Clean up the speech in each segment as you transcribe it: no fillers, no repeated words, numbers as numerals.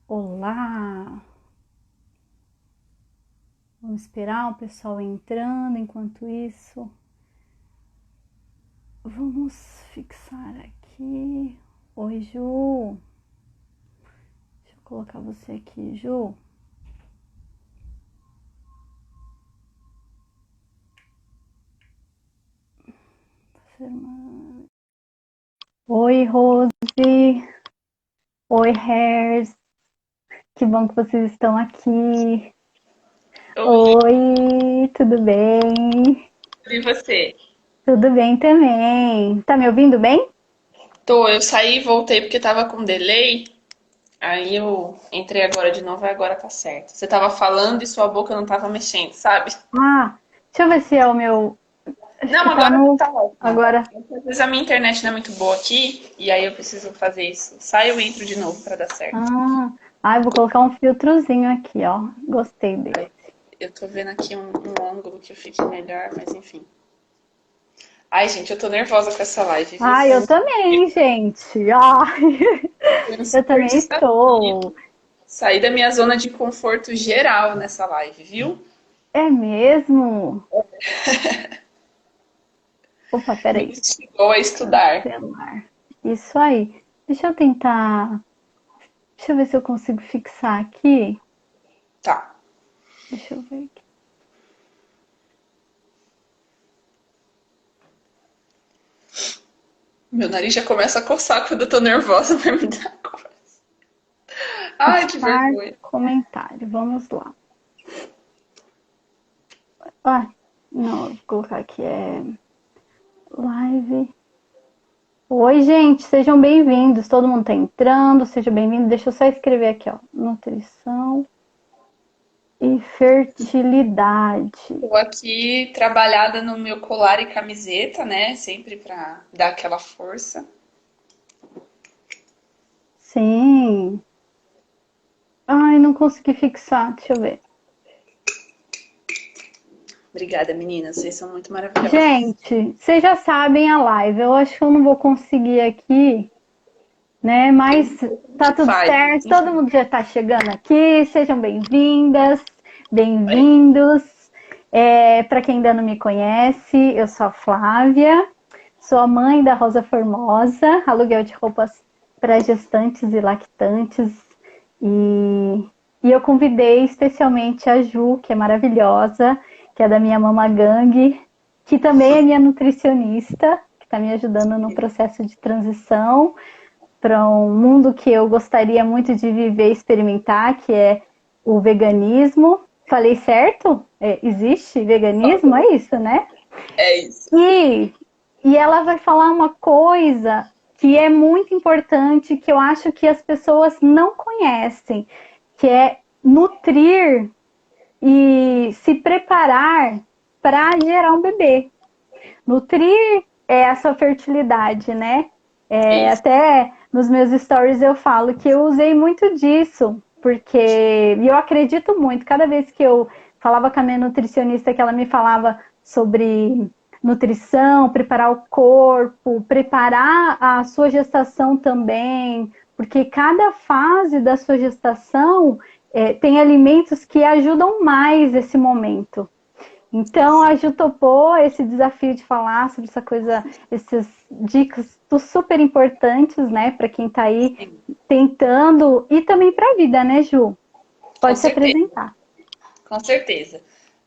Olá! Vamos esperar o pessoal entrando. Enquanto isso, vamos fixar aqui. Oi, Ju. Deixa eu colocar você aqui, Ju. Oi, Rose. Oi, Hairs. Que bom que vocês estão aqui. Oi, Oi, tudo bem? e você? Tudo bem também. Tá me ouvindo bem? Eu saí e voltei porque tava com delay, aí eu entrei agora de novo e agora tá certo. Você tava falando e sua boca não tava mexendo, sabe? Ah, deixa eu ver se é o meu. Acho Não, que tá agora no. tá ótimo. Agora. Às vezes a minha internet não é muito boa aqui, e aí eu preciso fazer isso. Saio e entro de novo pra dar certo. Eu vou colocar um filtrozinho aqui, ó. Gostei dele. Eu tô vendo aqui um ângulo que fique melhor, mas enfim. Ai, gente, eu tô nervosa com essa live, viu? Eu também, gente. Foi um Eu super também desafio. estou. Sair da minha zona de conforto geral nessa live, viu? É mesmo? Opa, Me peraí. instigou a estudar. Cancelar. Isso aí. Deixa eu tentar. Deixa eu ver se eu consigo fixar aqui. Tá. Deixa eu ver aqui. Meu nariz já começa a coçar quando eu tô nervosa, vai me dar coisa. Ai, que Fixar vergonha. comentário. Vamos lá. Não, eu vou colocar aqui. Live. Oi, gente, sejam bem-vindos. Todo mundo está entrando, seja bem-vindo. Deixa eu só escrever aqui, ó. Nutrição e fertilidade. Tô aqui trabalhada no meu colar e camiseta, né? Sempre pra dar aquela força. Sim. Ai, não consegui fixar. Deixa eu ver. Obrigada, meninas. Vocês são muito maravilhosas. Gente, vocês já sabem a live. Eu acho que eu não vou conseguir aqui, né? Tem Mas pouco a tá gente tudo faz. certo. Todo Enfim. mundo já está chegando aqui. Sejam bem-vindas, bem-vindos. Para quem ainda não me conhece, eu sou a Flávia. Sou a mãe da Rosa Formosa, aluguel de roupas para gestantes e lactantes. E, e eu convidei especialmente a Ju, que é maravilhosa, que é da minha Mama Gang, que também é minha nutricionista, que está me ajudando no processo de transição para um mundo que eu gostaria muito de viver e experimentar, que é o veganismo. Falei certo? Existe veganismo? É isso, né? É isso. E, e ela vai falar uma coisa que é muito importante, que eu acho que as pessoas não conhecem, que é nutrir e se preparar para gerar um bebê. Nutrir é essa fertilidade, né? Isso. Até nos meus stories eu falo que eu usei muito disso, porque eu acredito muito, cada vez que eu falava com a minha nutricionista, que ela me falava sobre nutrição, preparar o corpo, preparar a sua gestação também, porque cada fase da sua gestação tem alimentos que ajudam mais esse momento. Então a Ju topou esse desafio de falar sobre essa coisa, essas dicas super importantes, né, para quem está aí Sim, tentando e também para a vida, né, Ju? com Pode se certeza. apresentar. Com certeza.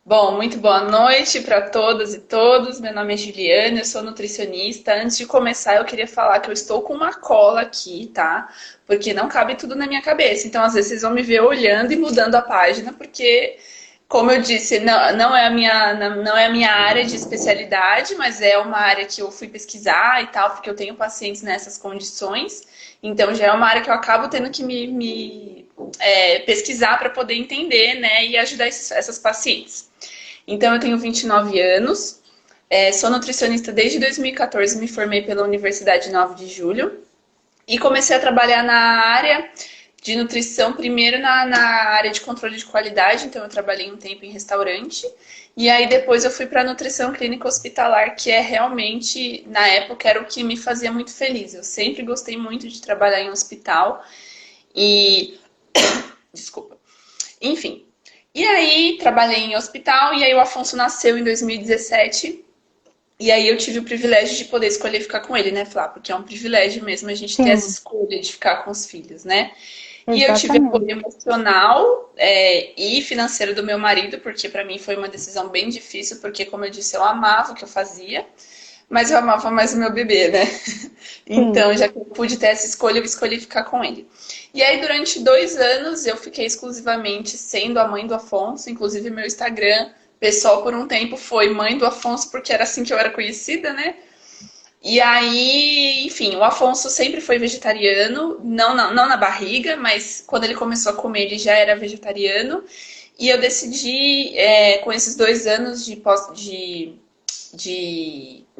Bom, muito boa noite para todas e todos. Meu nome é Juliana, eu sou nutricionista. Antes de começar, eu queria falar que eu estou com uma cola aqui, tá? Porque não cabe tudo na minha cabeça. Então, às vezes, vocês vão me ver olhando e mudando a página, porque, como eu disse, não é a minha área de especialidade, mas é uma área que eu fui pesquisar e tal, porque eu tenho pacientes nessas condições. Então, já é uma área que eu acabo tendo que me pesquisar para poder entender, né, e ajudar essas pacientes. Então, eu tenho 29 anos, sou nutricionista desde 2014, me formei pela Universidade 9 de Julho e comecei a trabalhar na área de nutrição, primeiro na área de controle de qualidade, então eu trabalhei um tempo em restaurante, e aí depois eu fui para nutrição clínica hospitalar, que é realmente, na época, era o que me fazia muito feliz. Eu sempre gostei muito de trabalhar em hospital, E, desculpa. Enfim. E aí, trabalhei em hospital, e aí o Afonso nasceu em 2017. E aí eu tive o privilégio de poder escolher ficar com ele, né, Flá? Porque é um privilégio mesmo a gente ter essa Sim, escolha de ficar com os filhos, né? E eu tive apoio exatamente. emocional, e financeiro do meu marido, porque para mim foi uma decisão bem difícil, porque, como eu disse, eu amava o que eu fazia, mas eu amava mais o meu bebê, né? Sim. Então, já que eu pude ter essa escolha, eu escolhi ficar com ele. E aí, durante 2 anos, eu fiquei exclusivamente sendo a mãe do Afonso. Inclusive, meu Instagram pessoal, por um tempo, foi mãe do Afonso, porque era assim que eu era conhecida, né? E aí, enfim, o Afonso sempre foi vegetariano, não na barriga, mas quando ele começou a comer, ele já era vegetariano. E eu decidi, com esses 2 anos de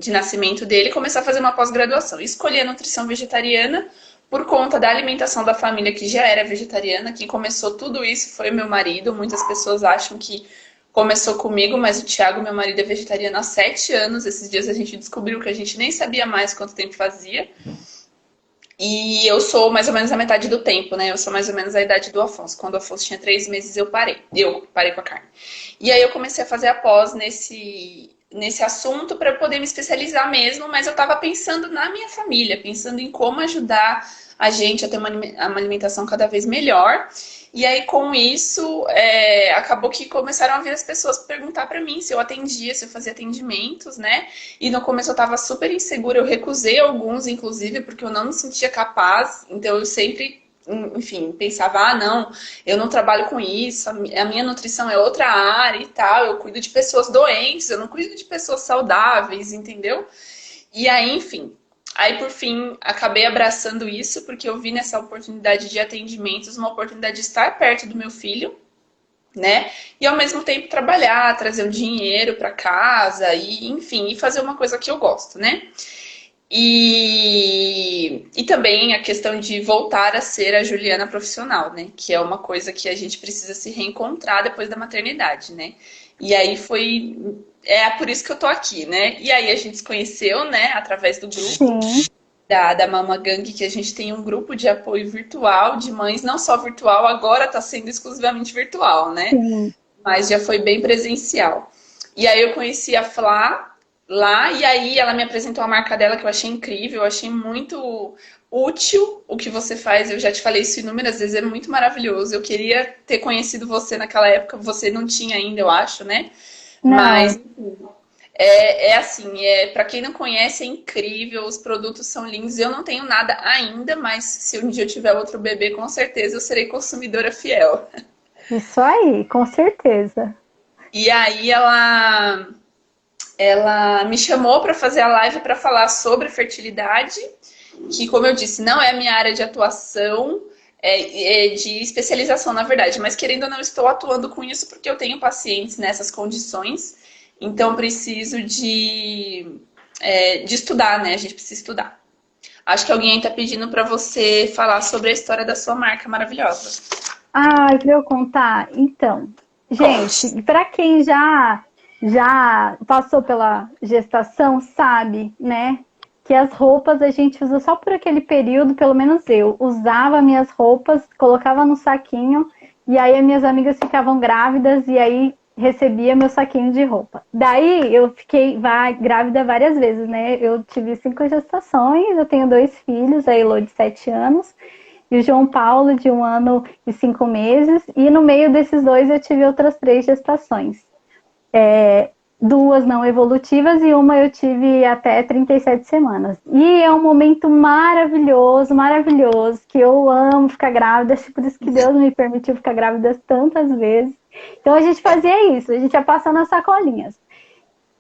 nascimento dele, começar a fazer uma pós-graduação. Escolhi a nutrição vegetariana por conta da alimentação da família que já era vegetariana. Quem começou tudo isso foi o meu marido. Muitas pessoas acham que começou comigo, mas o Thiago, meu marido, é vegetariano há 7 anos. Esses dias a gente descobriu que a gente nem sabia mais quanto tempo fazia. E eu sou mais ou menos a metade do tempo, né? Eu sou mais ou menos a idade do Afonso. Quando o Afonso tinha 3 meses, eu parei. Eu parei com a carne. E aí eu comecei a fazer a pós nesse assunto para eu poder me especializar mesmo, mas eu estava pensando na minha família, pensando em como ajudar a gente a ter uma alimentação cada vez melhor. E aí, com isso, acabou que começaram a vir as pessoas perguntar para mim se eu atendia, se eu fazia atendimentos, né? E no começo eu estava super insegura, eu recusei alguns, inclusive, porque eu não me sentia capaz. Então, eu sempre, enfim, pensava, ah, não, eu não trabalho com isso, a minha nutrição é outra área e tal, eu cuido de pessoas doentes, eu não cuido de pessoas saudáveis, entendeu? E aí, enfim, aí por fim acabei abraçando isso, porque eu vi nessa oportunidade de atendimentos uma oportunidade de estar perto do meu filho, né? E ao mesmo tempo trabalhar, trazer o dinheiro para casa e, enfim, e fazer uma coisa que eu gosto, né? E também a questão de voltar a ser a Juliana profissional, né? Que é uma coisa que a gente precisa se reencontrar depois da maternidade, né? E aí foi. É por isso que eu tô aqui, né? E aí a gente se conheceu, né? Através do grupo Sim, da Mama Gang, que a gente tem um grupo de apoio virtual de mães, não só virtual, agora tá sendo exclusivamente virtual, né? sim. Mas já foi bem presencial. E aí eu conheci a Flá lá, e aí ela me apresentou a marca dela, que eu achei incrível, eu achei muito útil o que você faz. Eu já te falei isso inúmeras vezes, é muito maravilhoso. Eu queria ter conhecido você naquela época, você não tinha ainda, eu acho, né? Mas Não, assim, para quem não conhece, é incrível, os produtos são lindos. Eu não tenho nada ainda, mas se um dia eu tiver outro bebê, com certeza eu serei consumidora fiel. isso aí, com certeza. E aí ela me chamou para fazer a live para falar sobre fertilidade, que, como eu disse, não é a minha área de atuação, é de especialização, na verdade, mas querendo ou não, estou atuando com isso porque eu tenho pacientes nessas condições, então preciso de estudar, né? A gente precisa estudar. Acho que alguém está pedindo para você falar sobre a história da sua marca maravilhosa. Ai, para eu contar? Então, Conte. gente, para quem já passou pela gestação, sabe, né, que as roupas a gente usa só por aquele período, pelo menos eu usava minhas roupas, colocava no saquinho e aí as minhas amigas ficavam grávidas e aí recebia meu saquinho de roupa. Daí eu fiquei grávida várias vezes, né? Eu tive 5 gestações, eu tenho 2 filhos, a Elô de 7 anos e o João Paulo de 1 ano e 5 meses. E no meio desses dois eu tive outras 3 gestações. 2 não evolutivas e uma eu tive até 37 semanas. E é um momento maravilhoso, maravilhoso, que eu amo ficar grávida, acho que por isso que Deus me permitiu ficar grávida tantas vezes. Então a gente fazia isso, a gente ia passando as sacolinhas.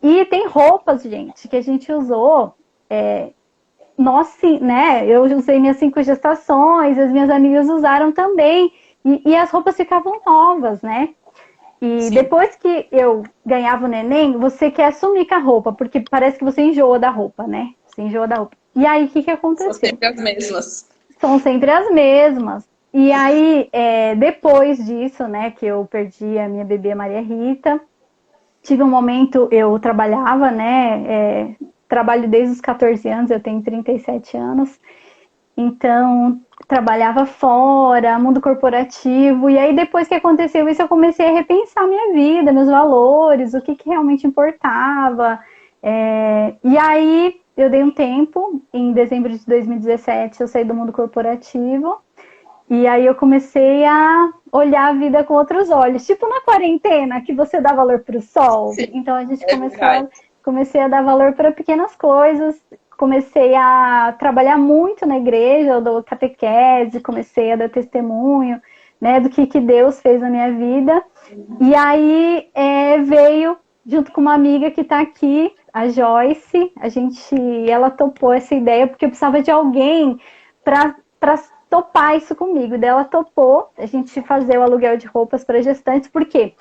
E tem roupas, gente, que a gente usou, nós, né? Eu usei minhas 5 gestações, as minhas amigas usaram também. E as roupas ficavam novas, né? E Sim, depois que eu ganhava o neném, você quer sumir com a roupa, porque parece que você enjoa da roupa, né? Você enjoa da roupa. E aí, o que são aconteceu? sempre as mesmas. São sempre as mesmas. E aí, depois disso, né, que eu perdi a minha bebê Maria Rita, tive um momento, eu trabalhava, né, trabalho desde os 14 anos, eu tenho 37 anos, então trabalhava fora, mundo corporativo, e aí depois que aconteceu isso, eu comecei a repensar minha vida, meus valores, o que realmente importava. E aí eu dei um tempo, em dezembro de 2017 eu saí do mundo corporativo, e aí eu comecei a olhar a vida com outros olhos, tipo na quarentena, que você dá valor para o sol. Sim, Então a gente é verdade. comecei a dar valor para pequenas coisas, comecei a trabalhar muito na igreja, eu dou catequese, comecei a dar testemunho, né, do que Deus fez na minha vida. E aí veio, junto com uma amiga que está aqui, a Joyce, ela topou essa ideia porque eu precisava de alguém para topar isso comigo. Daí ela topou a gente fazer o aluguel de roupas para gestantes, por quê?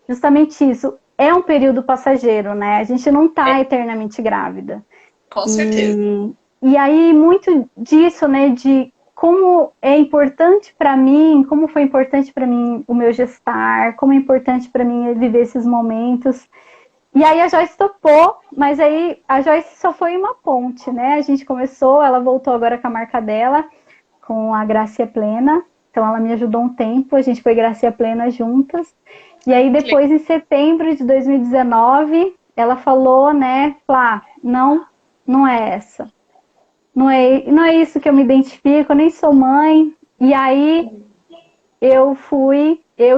Justamente isso, é um período passageiro, né? A gente não está eternamente grávida. Com certeza. E aí, muito disso, né, de como é importante para mim, como foi importante para mim o meu gestar, como é importante para mim viver esses momentos. E aí a Joyce topou, mas aí a Joyce só foi uma ponte, né? A gente começou, ela voltou agora com a marca dela, com a Gracia Plena. Então ela me ajudou um tempo, a gente foi Gracia Plena juntas. E aí depois, em setembro de 2019, ela falou, né, Flá, não é essa. Não é isso que eu me identifico, eu nem sou mãe. E aí eu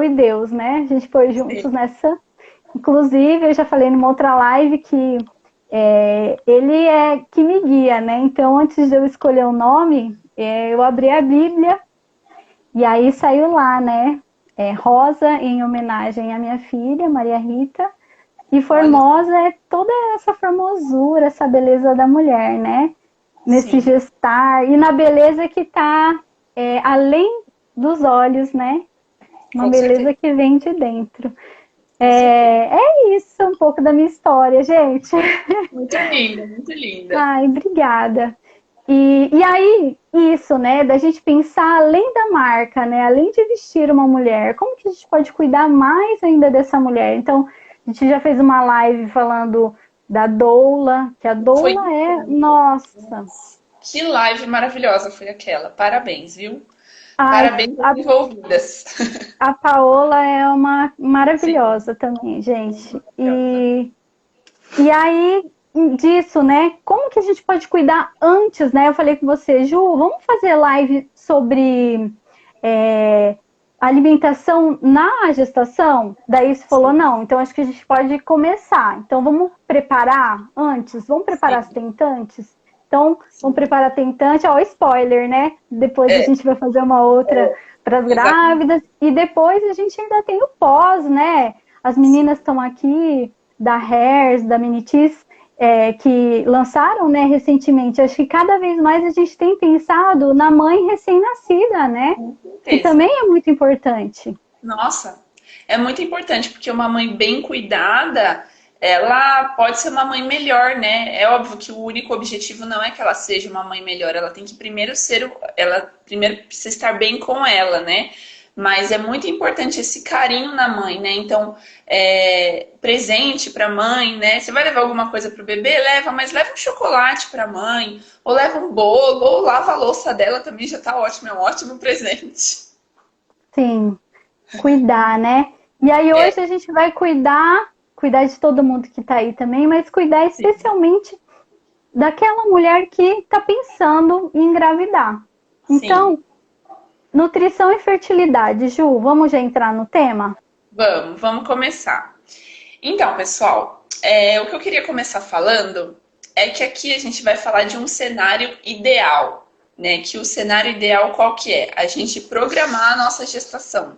e Deus, né? A gente foi juntos nessa. Inclusive, eu já falei numa outra live que ele é que me guia, né? Então, antes de eu escolher o nome, eu abri a Bíblia e aí saiu lá, né? Rosa, em homenagem à minha filha, Maria Rita. E Olha, formosa é toda essa formosura, essa beleza da mulher, né? Nesse sim, gestar e na beleza que está além dos olhos, né? Uma com certeza, beleza que vem de dentro. com certeza. É isso, um pouco da minha história, gente. Muito linda, muito linda. Ai, obrigada. E aí, isso, né, da gente pensar além da marca, né, além de vestir uma mulher, como que a gente pode cuidar mais ainda dessa mulher? Então, a gente já fez uma live falando da doula, que a Foi doula incrível. nossa, Nossa, que live maravilhosa foi aquela. Parabéns, viu? ai, Parabéns às envolvidas. a Paola é uma Sim, maravilhosa também, gente. maravilhosa. E aí, disso, né? Como que a gente pode cuidar antes, né? Eu falei com você, Ju, vamos fazer live sobre é, alimentação na gestação? Daí você falou, Sim, não, então acho que a gente pode começar. Então vamos preparar antes? Vamos preparar as sim. tentantes? Então, vamos Sim. preparar tentante, ó, spoiler, né? Depois a É, gente vai fazer uma outra para as exatamente. grávidas. E depois a gente ainda tem o pós, né? As Sim. meninas estão aqui da Hairs, da Minitis, que lançaram, né, recentemente. Acho que cada vez mais a gente tem pensado na mãe recém-nascida, né? Com Que certeza. também é muito importante. Nossa, é muito importante, porque uma mãe bem cuidada, ela pode ser uma mãe melhor, né? É óbvio que o único objetivo não é que ela seja uma mãe melhor, ela tem que primeiro ela primeiro precisa estar bem com ela, né? Mas é muito importante esse carinho na mãe, né? Então, presente para a mãe, né? Você vai levar alguma coisa para o bebê? Leva, mas leva um chocolate para a mãe, ou leva um bolo, ou lava a louça dela também já tá ótimo, é um ótimo presente. Sim, cuidar, né? E aí É, hoje a gente vai cuidar de todo mundo que está aí também, mas cuidar sim, especialmente daquela mulher que está pensando em engravidar. sim. Então, nutrição e fertilidade, Ju, vamos já entrar no tema? Vamos começar. Então, pessoal, o que eu queria começar falando é que aqui a gente vai falar de um cenário ideal, né? Que o cenário ideal qual que é? A gente programar a nossa gestação.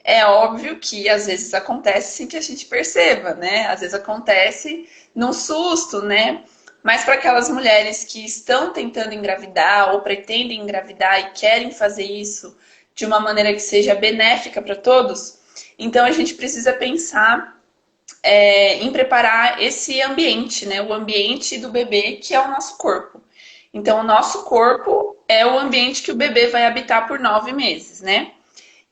É óbvio que às vezes acontece sem que a gente perceba, né? Às vezes acontece num susto, né? Mas para aquelas mulheres que estão tentando engravidar ou pretendem engravidar e querem fazer isso de uma maneira que seja benéfica para todos, então a gente precisa pensar em preparar esse ambiente, né? O ambiente do bebê, que é o nosso corpo. Então, o nosso corpo é o ambiente que o bebê vai habitar por 9 meses, né?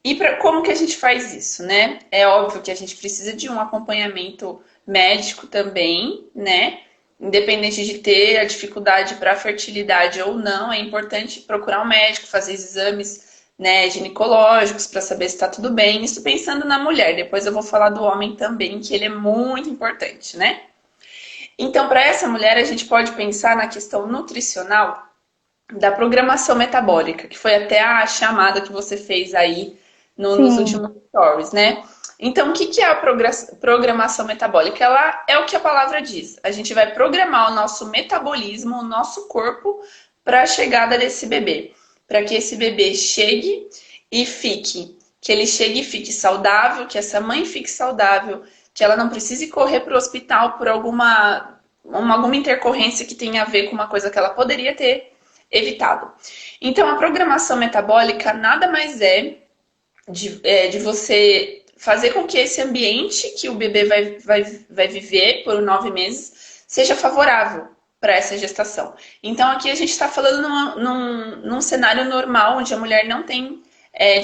E como que a gente faz isso, né? É óbvio que a gente precisa de um acompanhamento médico também, né? independente de ter a dificuldade para a fertilidade ou não, é importante procurar um médico, fazer exames, né, ginecológicos para saber se está tudo bem. Isso pensando na mulher. Depois eu vou falar do homem também, que ele é muito importante, né? Então, para essa mulher, a gente pode pensar na questão nutricional da programação metabólica, que foi até a chamada que você fez aí nos Sim, últimos stories, né? Então, o que é a programação metabólica? Ela é o que a palavra diz. A gente vai programar o nosso metabolismo, o nosso corpo, para a chegada desse bebê. Para que esse bebê chegue e fique. Que ele chegue e fique saudável, que essa mãe fique saudável, que ela não precise correr para o hospital por alguma intercorrência que tenha a ver com uma coisa que ela poderia ter evitado. Então, a programação metabólica nada mais é de você fazer com que esse ambiente que o bebê vai viver por 9 meses seja favorável para essa gestação. Então, aqui a gente está falando num cenário normal, onde a mulher não tem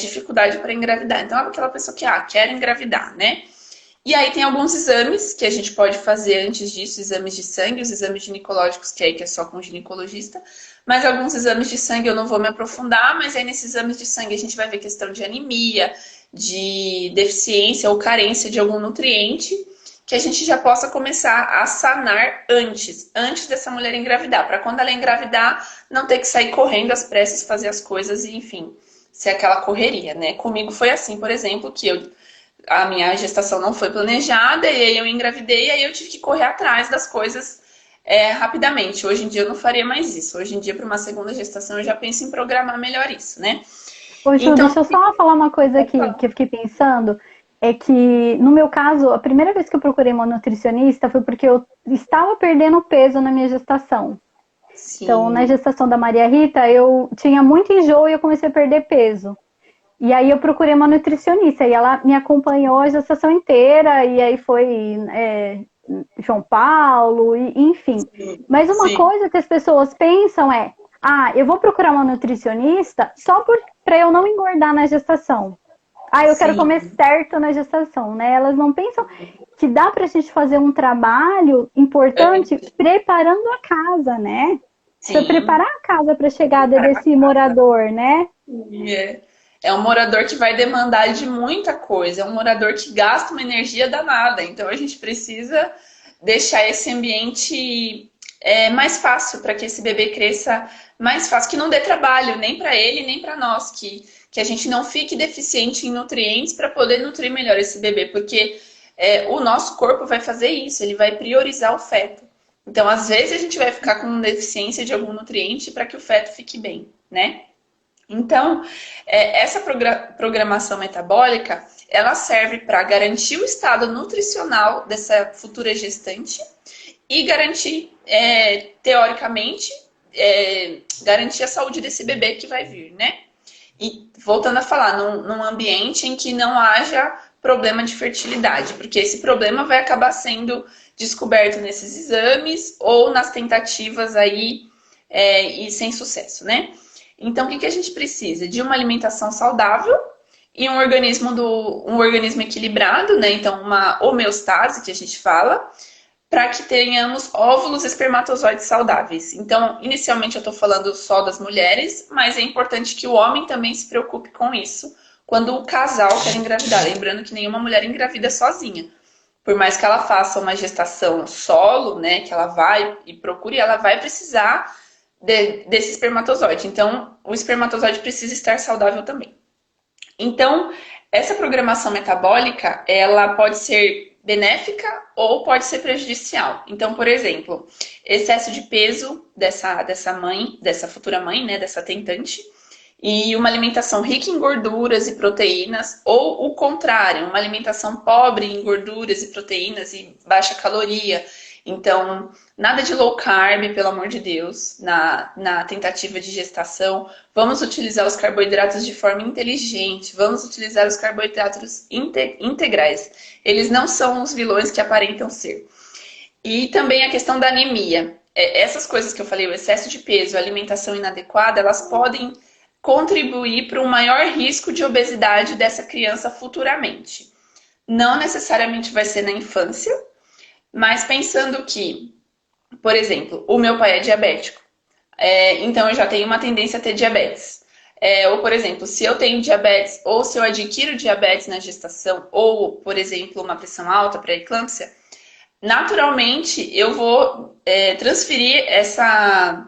dificuldade para engravidar. Então, é aquela pessoa que quer engravidar, né? E aí tem alguns exames que a gente pode fazer antes disso, exames de sangue, os exames ginecológicos, que é só com o ginecologista. Mas alguns exames de sangue eu não vou me aprofundar, mas aí nesses exames de sangue a gente vai ver questão de anemia, de deficiência ou carência de algum nutriente, que a gente já possa começar a sanar antes dessa mulher engravidar, para quando ela engravidar não ter que sair correndo às pressas, fazer as coisas e, enfim, ser aquela correria, né? Comigo foi assim, por exemplo, que a minha gestação não foi planejada, e aí eu engravidei, e aí eu tive que correr atrás das coisas rapidamente. Hoje em dia eu não faria mais isso. Hoje em dia, para uma segunda gestação, eu já penso em programar melhor isso, né? Ô, Ju, Então, deixa eu só falar uma coisa aqui que eu fiquei pensando. É que, no meu caso, a primeira vez que eu procurei uma nutricionista foi porque eu estava perdendo peso na minha gestação. Então, na sim, gestação da Maria Rita, eu tinha muito enjoo e eu comecei a perder peso. E aí eu procurei uma nutricionista e ela me acompanhou a gestação inteira, e aí foi João Paulo, enfim. Mas uma sim, coisa que as pessoas pensam é: eu vou procurar uma nutricionista só para eu não engordar na gestação. Eu quero comer sim, certo na gestação, né? Elas não pensam que dá pra gente fazer um trabalho importante preparando a casa, né? Para sim. preparar a casa para a chegada desse morador, né? É um morador que vai demandar de muita coisa, é um morador que gasta uma energia danada. Então a gente precisa deixar esse ambiente mais fácil para que esse bebê cresça mais fácil, que não dê trabalho nem para ele nem para nós, que a gente não fique deficiente em nutrientes para poder nutrir melhor esse bebê, porque o nosso corpo vai fazer isso, ele vai priorizar o feto. Então, às vezes, a gente vai ficar com deficiência de algum nutriente para que o feto fique bem, né? Então, essa programação metabólica, ela serve para garantir o estado nutricional dessa futura gestante e garantir, teoricamente, garantir a saúde desse bebê que vai vir, né? E voltando a falar, num ambiente em que não haja problema de fertilidade, porque esse problema vai acabar sendo descoberto nesses exames ou nas tentativas aí e sem sucesso, né? Então, o que a gente precisa? De uma alimentação saudável e um organismo equilibrado, né? Então, uma homeostase, que a gente fala, para que tenhamos óvulos e espermatozoides saudáveis. Então, inicialmente eu estou falando só das mulheres, mas é importante que o homem também se preocupe com isso quando o casal quer engravidar. Lembrando que nenhuma mulher engravida sozinha. Por mais que ela faça uma gestação solo, né, que ela vai e procure, ela vai precisar desse espermatozoide. Então, o espermatozoide precisa estar saudável também. Então, essa programação metabólica, ela pode ser benéfica ou pode ser prejudicial. Então, por exemplo, excesso de peso dessa mãe, dessa futura mãe, né, dessa tentante, e uma alimentação rica em gorduras e proteínas, ou o contrário, uma alimentação pobre em gorduras e proteínas e baixa caloria. Então, nada de low carb, pelo amor de Deus, na tentativa de gestação. Vamos utilizar os carboidratos de forma inteligente, vamos utilizar os carboidratos integrais. Eles não são os vilões que aparentam ser. E também a questão da anemia. Essas coisas que eu falei, o excesso de peso, a alimentação inadequada, elas podem contribuir para um maior risco de obesidade dessa criança futuramente. Não necessariamente vai ser na infância, mas pensando que Por exemplo, o meu pai é diabético, então eu já tenho uma tendência a ter diabetes. Ou, por exemplo, se eu tenho diabetes ou se eu adquiro diabetes na gestação, ou, por exemplo, uma pressão alta, pré-eclâmpsia, naturalmente eu vou transferir essas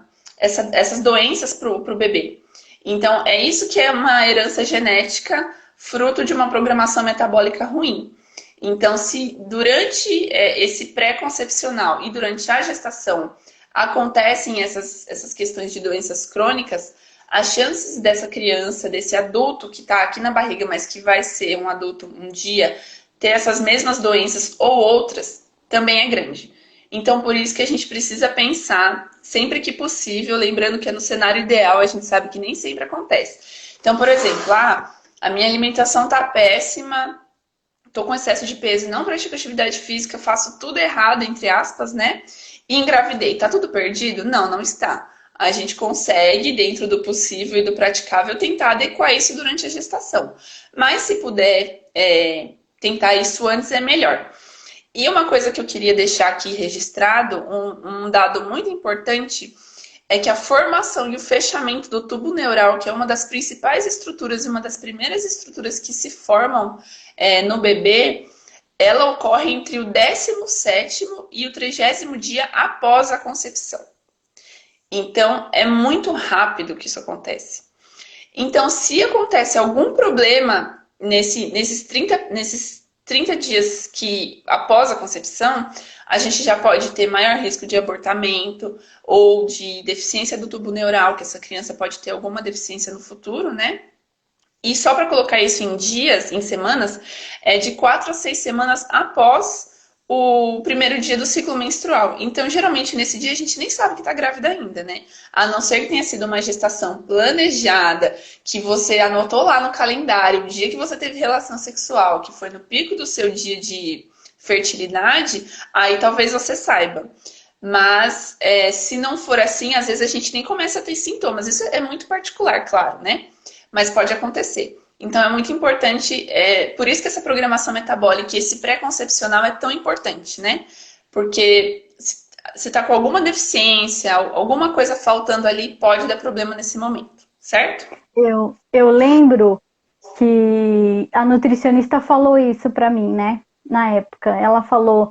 doenças para o bebê. Então, é isso que é uma herança genética fruto de uma programação metabólica ruim. Então, se durante esse pré-concepcional e durante a gestação acontecem essas questões de doenças crônicas, as chances dessa criança, desse adulto que está aqui na barriga, mas que vai ser um adulto um dia, ter essas mesmas doenças ou outras, também é grande. Então, por isso que a gente precisa pensar, sempre que possível, lembrando que é no cenário ideal, a gente sabe que nem sempre acontece. Então, por exemplo, a minha alimentação tá péssima, tô com excesso de peso, não pratico atividade física, faço tudo errado, entre aspas, né? E engravidei. Tá tudo perdido? Não, não está. A gente consegue, dentro do possível e do praticável, tentar adequar isso durante a gestação. Mas se puder tentar isso antes, é melhor. E uma coisa que eu queria deixar aqui registrado, um dado muito importante, é que a formação e o fechamento do tubo neural, que é uma das principais estruturas e uma das primeiras estruturas que se formam no bebê, ela ocorre entre o 17º e o 30º dia após a concepção. Então, é muito rápido que isso acontece. Então, se acontece algum problema nesses 30 dias que após a concepção, a gente já pode ter maior risco de abortamento ou de deficiência do tubo neural, que essa criança pode ter alguma deficiência no futuro, né? E só para colocar isso em dias, em semanas, é de 4 a 6 semanas após o primeiro dia do ciclo menstrual. Então, geralmente, nesse dia, a gente nem sabe que está grávida ainda, né? A não ser que tenha sido uma gestação planejada, que você anotou lá no calendário, o dia que você teve relação sexual, que foi no pico do seu dia de fertilidade, aí talvez você saiba. Mas, se não for assim, às vezes a gente nem começa a ter sintomas. Isso é muito particular, claro, né? Mas pode acontecer. Então é muito importante, por isso que essa programação metabólica e esse pré-concepcional é tão importante, né? Porque se tá com alguma deficiência, alguma coisa faltando ali, pode dar problema nesse momento, certo? Eu lembro que a nutricionista falou isso pra mim, né? Na época, ela falou: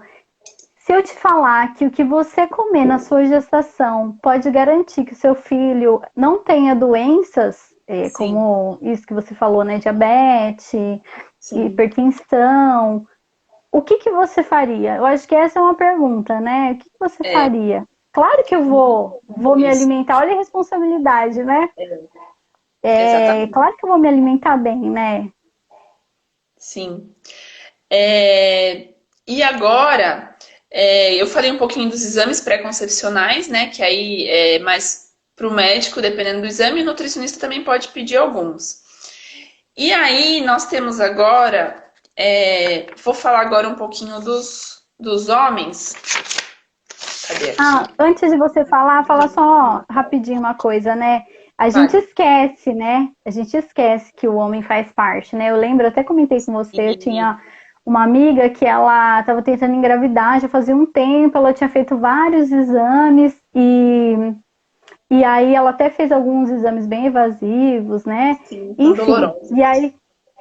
se eu te falar que o que você comer na sua gestação pode garantir que o seu filho não tenha doenças, como isso que você falou, né? Diabetes, Sim. hipertensão, o que você faria? Eu acho que essa é uma pergunta, né? O que você faria? Claro que eu vou me alimentar, olha a responsabilidade, né? Claro que eu vou me alimentar bem, né? Sim. E agora, eu falei um pouquinho dos exames pré-concepcionais, né? Que aí é mais para o médico, dependendo do exame, o nutricionista também pode pedir alguns. E aí, nós temos agora, vou falar agora um pouquinho dos homens. Cadê aqui? Antes de você falar, fala só rapidinho uma coisa, né? A gente esquece, né? A gente esquece que o homem faz parte, né? Eu lembro, até comentei com você, eu tinha uma amiga que ela estava tentando engravidar, já fazia um tempo, ela tinha feito vários exames e aí ela até fez alguns exames bem evasivos, né? Sim, enfim, e aí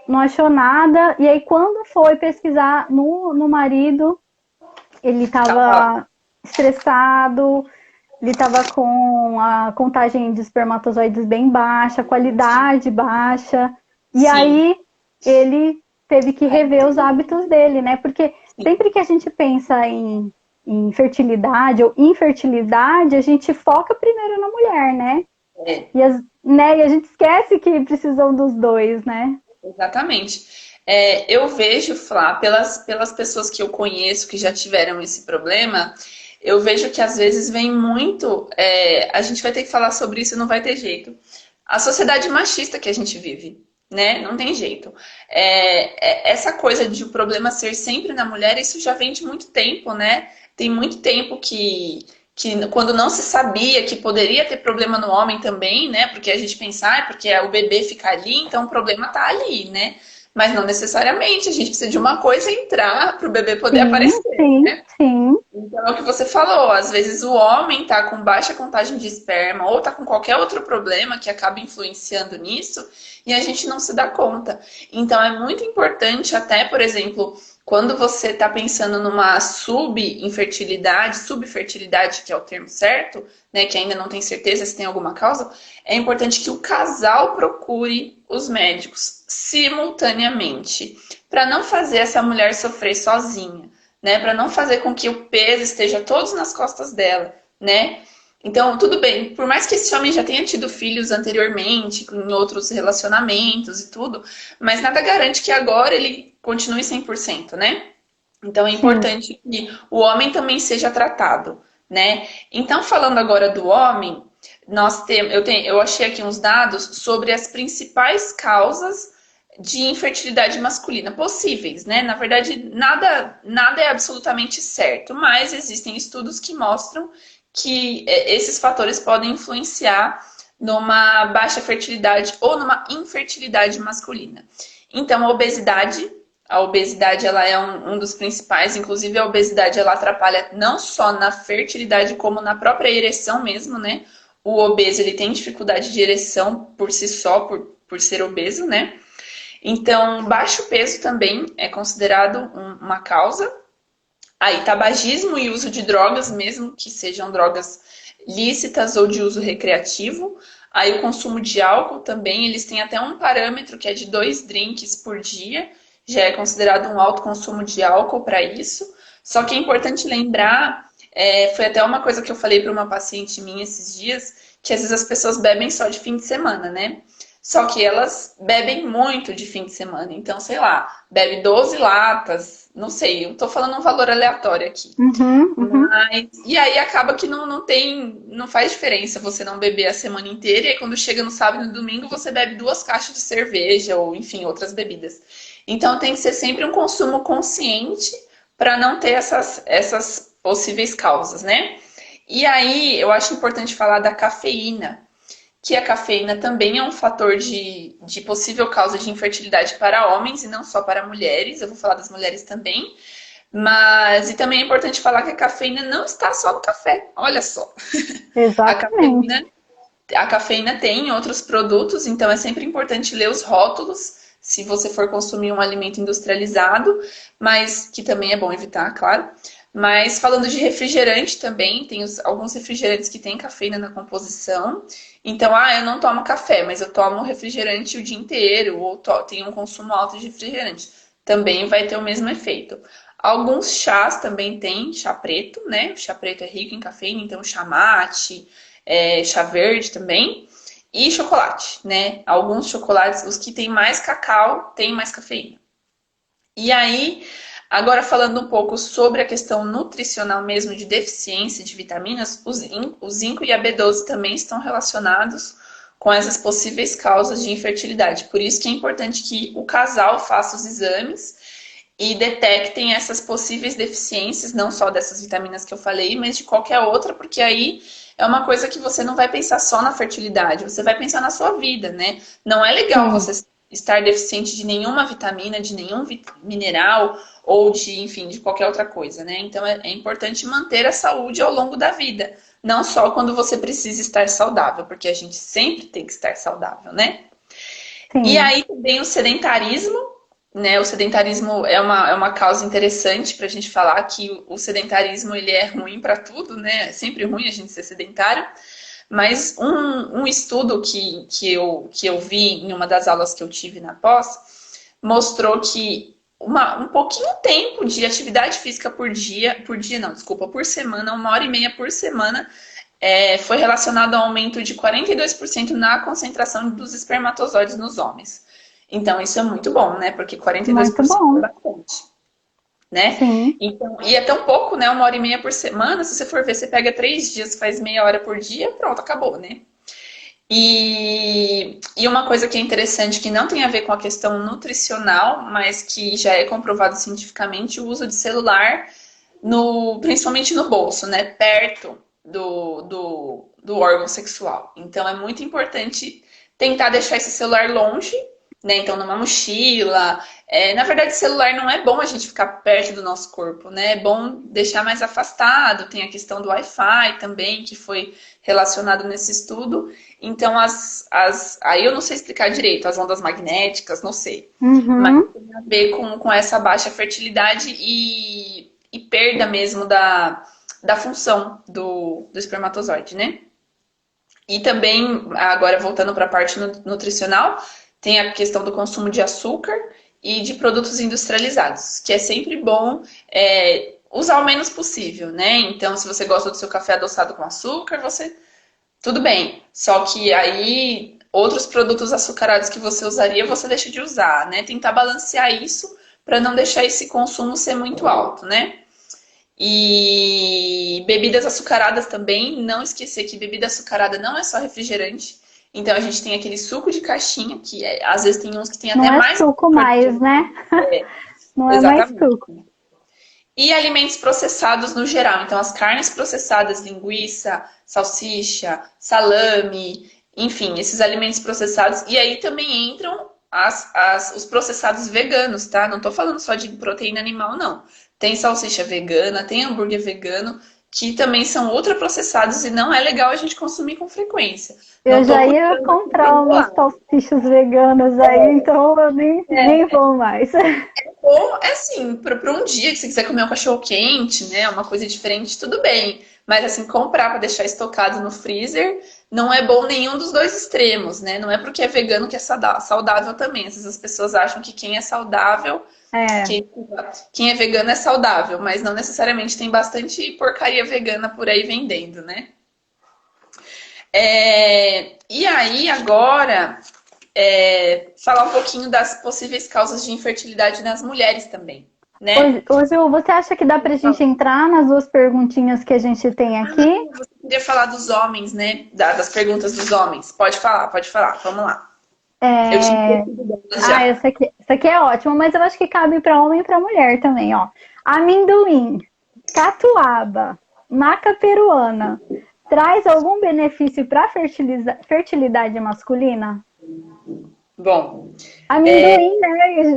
não achou nada, e aí quando foi pesquisar no marido, ele estava estressado, ele estava com a contagem de espermatozoides bem baixa, a qualidade baixa. E aí ele teve que rever os hábitos dele, né? Porque sempre que a gente pensa em fertilidade ou infertilidade, a gente foca primeiro na mulher, né? E a gente esquece que precisam dos dois, né? Exatamente. Eu vejo, Flá, pelas pessoas que eu conheço que já tiveram esse problema, eu vejo que às vezes vem muito. A gente vai ter que falar sobre isso, não vai ter jeito. A sociedade machista que a gente vive, né? Não tem jeito. Essa coisa de o problema ser sempre na mulher, isso já vem de muito tempo, né? Tem muito tempo que quando não se sabia que poderia ter problema no homem também, né? Porque a gente pensa, porque o bebê fica ali, então o problema tá ali, né? Mas não necessariamente, a gente precisa de uma coisa entrar para o bebê poder Sim, aparecer, sim, né? sim, Então, é o que você falou, às vezes o homem tá com baixa contagem de esperma ou tá com qualquer outro problema que acaba influenciando nisso e a gente não se dá conta. Então, é muito importante até, por exemplo, quando você tá pensando numa subfertilidade, que é o termo certo, né, que ainda não tem certeza se tem alguma causa, é importante que o casal procure os médicos simultaneamente, para não fazer essa mulher sofrer sozinha, né? Para não fazer com que o peso esteja todos nas costas dela, né? Então, tudo bem, por mais que esse homem já tenha tido filhos anteriormente, em outros relacionamentos e tudo, mas nada garante que agora ele continue 100%, né? Então, é sim. importante que o homem também seja tratado, né? Então, falando agora do homem, eu achei aqui uns dados sobre as principais causas de infertilidade masculina possíveis, né? Na verdade, nada é absolutamente certo, mas existem estudos que mostram que esses fatores podem influenciar numa baixa fertilidade ou numa infertilidade masculina. Então, a obesidade ela é um dos principais, inclusive a obesidade ela atrapalha não só na fertilidade, como na própria ereção mesmo, né? O obeso ele tem dificuldade de ereção por si só, por ser obeso, né? Então, baixo peso também é considerado uma causa. Aí, tabagismo e uso de drogas, mesmo que sejam drogas lícitas ou de uso recreativo. Aí, o consumo de álcool também, eles têm até um parâmetro que é de 2 drinks por dia, já é considerado um alto consumo de álcool para isso. Só que é importante lembrar, foi até uma coisa que eu falei para uma paciente minha esses dias, que às vezes as pessoas bebem só de fim de semana, né? Só que elas bebem muito de fim de semana. Então, sei lá, bebe 12 latas, não sei, eu tô falando um valor aleatório aqui. Uhum, uhum. E aí acaba que não faz diferença você não beber a semana inteira, e aí quando chega no sábado e no domingo você bebe 2 caixas de cerveja ou, enfim, outras bebidas. Então tem que ser sempre um consumo consciente para não ter essas possíveis causas, né? E aí eu acho importante falar da cafeína, que a cafeína também é um fator de possível causa de infertilidade para homens e não só para mulheres. Eu vou falar das mulheres também. Mas, e também é importante falar que a cafeína não está só no café. Olha só. A Exatamente. cafeína, a cafeína tem em outros produtos, então é sempre importante ler os rótulos se você for consumir um alimento industrializado, mas que também é bom evitar, claro. Mas falando de refrigerante também, tem alguns refrigerantes que têm cafeína na composição. Então, eu não tomo café, mas eu tomo refrigerante o dia inteiro, ou tenho um consumo alto de refrigerante. Também vai ter o mesmo efeito. Alguns chás também têm chá preto, né? O chá preto é rico em cafeína, então chá mate, chá verde também. E chocolate, né? Alguns chocolates, os que têm mais cacau, têm mais cafeína. E aí, agora falando um pouco sobre a questão nutricional mesmo de deficiência de vitaminas, o zinco e a B12 também estão relacionados com essas possíveis causas de infertilidade. Por isso que é importante que o casal faça os exames e detectem essas possíveis deficiências, não só dessas vitaminas que eu falei, mas de qualquer outra, porque aí é uma coisa que você não vai pensar só na fertilidade, você vai pensar na sua vida, né? Não é legal Sim, você estar deficiente de nenhuma vitamina, de nenhum mineral ou de, enfim, de qualquer outra coisa, né? Então é importante manter a saúde ao longo da vida, não só quando você precisa estar saudável, porque a gente sempre tem que estar saudável, né? E sim. aí também o sedentarismo, né? O sedentarismo é uma causa interessante para a gente falar que o sedentarismo ele é ruim para tudo, né? É sempre ruim a gente ser sedentário. Mas um estudo que eu vi em uma das aulas que eu tive na pós mostrou que um pouquinho tempo de atividade física por semana, 1 hora e meia por semana, foi relacionado ao aumento de 42% na concentração dos espermatozoides nos homens. Então, isso é muito bom, né? Porque Muito 42% é bom. bastante, né? Sim, Então, e é tão pouco, né? 1 hora e meia por semana. Se você for ver, você pega 3 dias, faz meia hora por dia, pronto, acabou, né? E uma coisa que é interessante, que não tem a ver com a questão nutricional, mas que já é comprovado cientificamente, o uso de celular, principalmente no bolso, né? Perto do órgão sexual. Então é muito importante tentar deixar esse celular longe, né? Então, numa mochila. Na verdade, celular não é bom a gente ficar perto do nosso corpo, né? É bom deixar mais afastado. Tem a questão do Wi-Fi também, que foi relacionado nesse estudo. Então, aí eu não sei explicar direito, as ondas magnéticas, não sei. Mas Uhum. tem a ver com essa baixa fertilidade e perda mesmo da função do espermatozoide, né? E também, agora voltando para a parte nutricional, tem a questão do consumo de açúcar e de produtos industrializados, que é sempre bom usar o menos possível, né? Então, se você gosta do seu café adoçado com açúcar, tudo bem. Só que aí, outros produtos açucarados que você usaria, você deixa de usar, né? Tentar balancear isso para não deixar esse consumo ser muito alto, né? E bebidas açucaradas também, não esquecer que bebida açucarada não é só refrigerante. Então a gente tem aquele suco de caixinha, que às vezes tem uns que tem Não até é mais suco açúcar do que mais, o né? Não é mais exatamente. suco. E alimentos processados no geral. Então as carnes processadas, linguiça, salsicha, salame, enfim, esses alimentos processados. E aí também entram os processados veganos, tá? Não tô falando só de proteína animal, não. Tem salsicha vegana, tem hambúrguer vegano, que também são ultraprocessados e não é legal a gente consumir com frequência. Eu Não tô já ia puxando aqui pro comprar umas lado. salsichas veganas aí, então eu nem vou mais. Ou, é assim, para um dia que você quiser comer um cachorro quente, né? Uma coisa diferente, tudo bem. Mas, assim, comprar para deixar estocado no freezer não é bom nenhum dos dois extremos, né? Não é porque é vegano que é saudável também. Às vezes as pessoas acham que quem é saudável, É, que, quem é vegano é saudável, mas não necessariamente tem bastante porcaria vegana por aí vendendo, né? E aí, agora, falar um pouquinho das possíveis causas de infertilidade nas mulheres também, né? Ju, você acha que dá pra gente entrar nas duas perguntinhas que a gente tem aqui? Você queria falar dos homens, né? Das perguntas dos homens. Pode falar, pode falar. Vamos lá. Eu tinha É... esquecido delas Ah, já. essa aqui é ótima, mas eu acho que cabe para homem e para mulher também, ó. Amendoim, catuaba, maca peruana, traz algum benefício para fertilidade masculina? Bom, Amendoim,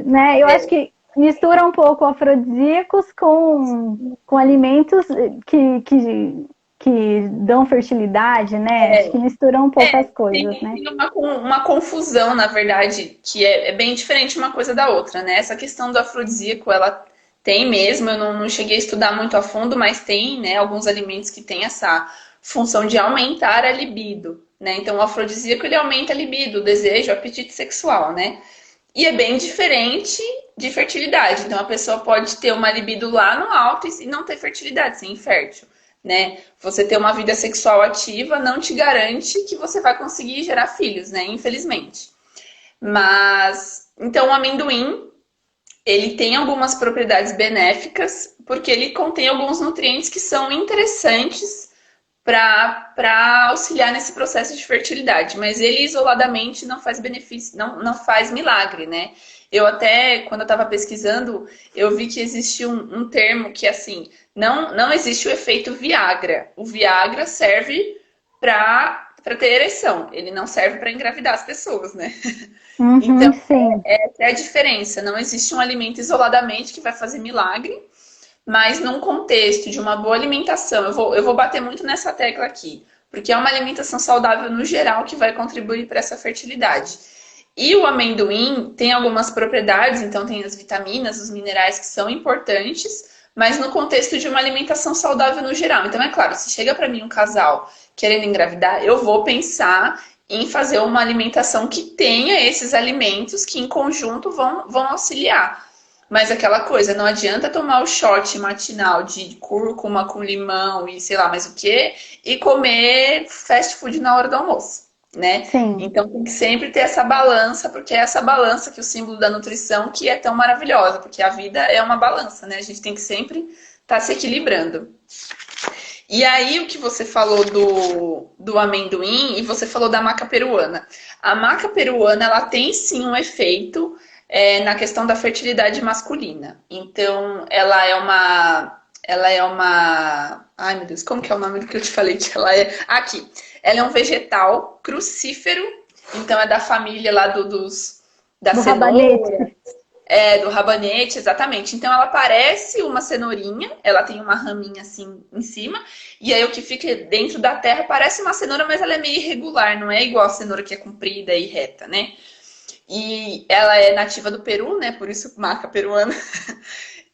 né? Eu acho que mistura um pouco afrodisíacos com alimentos que dão fertilidade, né? Acho que mistura um pouco as coisas, né? tem uma confusão, na verdade, que é bem diferente uma coisa da outra, né? Essa questão do afrodisíaco, ela tem mesmo, eu não cheguei a estudar muito a fundo, mas tem, né, alguns alimentos que têm essa função de aumentar a libido, né? Então, o afrodisíaco, ele aumenta a libido, o desejo, o apetite sexual, né? E é bem diferente de fertilidade. Então, a pessoa pode ter uma libido lá no alto e não ter fertilidade, ser infértil, né? Você ter uma vida sexual ativa não te garante que você vai conseguir gerar filhos, né? Infelizmente. Mas, então, o amendoim, ele tem algumas propriedades benéficas, porque ele contém alguns nutrientes que são interessantes para auxiliar nesse processo de fertilidade, mas ele isoladamente não faz benefício, não faz milagre, né? Eu até, quando eu estava pesquisando, eu vi que existe um termo que, assim, não existe o efeito Viagra. O Viagra serve para ter ereção, ele não serve para engravidar as pessoas, né? Uhum, Então, sim. essa é a diferença. Não existe um alimento isoladamente que vai fazer milagre, mas num contexto de uma boa alimentação, eu vou bater muito nessa tecla aqui, porque é uma alimentação saudável no geral que vai contribuir para essa fertilidade. E o amendoim tem algumas propriedades, então tem as vitaminas, os minerais que são importantes, mas no contexto de uma alimentação saudável no geral. Então, é claro, se chega para mim um casal querendo engravidar, eu vou pensar em fazer uma alimentação que tenha esses alimentos que em conjunto vão auxiliar. Mas aquela coisa, não adianta tomar o shot matinal de cúrcuma com limão e sei lá mais o que, e comer fast food na hora do almoço, né? Sim. Então tem que sempre ter essa balança, porque é essa balança que é o símbolo da nutrição que é tão maravilhosa, porque a vida é uma balança, né? A gente tem que sempre estar se equilibrando. E aí o que você falou do amendoim e você falou da maca peruana. A maca peruana, ela tem sim um efeito na questão da fertilidade masculina. Então, ai meu Deus, como que é o nome do que eu te falei que ela é? Aqui. Ela é um vegetal crucífero, então é da família lá da Do rabanete. cenoura, do rabanete, exatamente. Então ela parece uma cenourinha, ela tem uma raminha assim em cima, e aí o que fica dentro da terra parece uma cenoura, mas ela é meio irregular, não é igual a cenoura que é comprida e reta, né? E ela é nativa do Peru, né? Por isso marca peruana.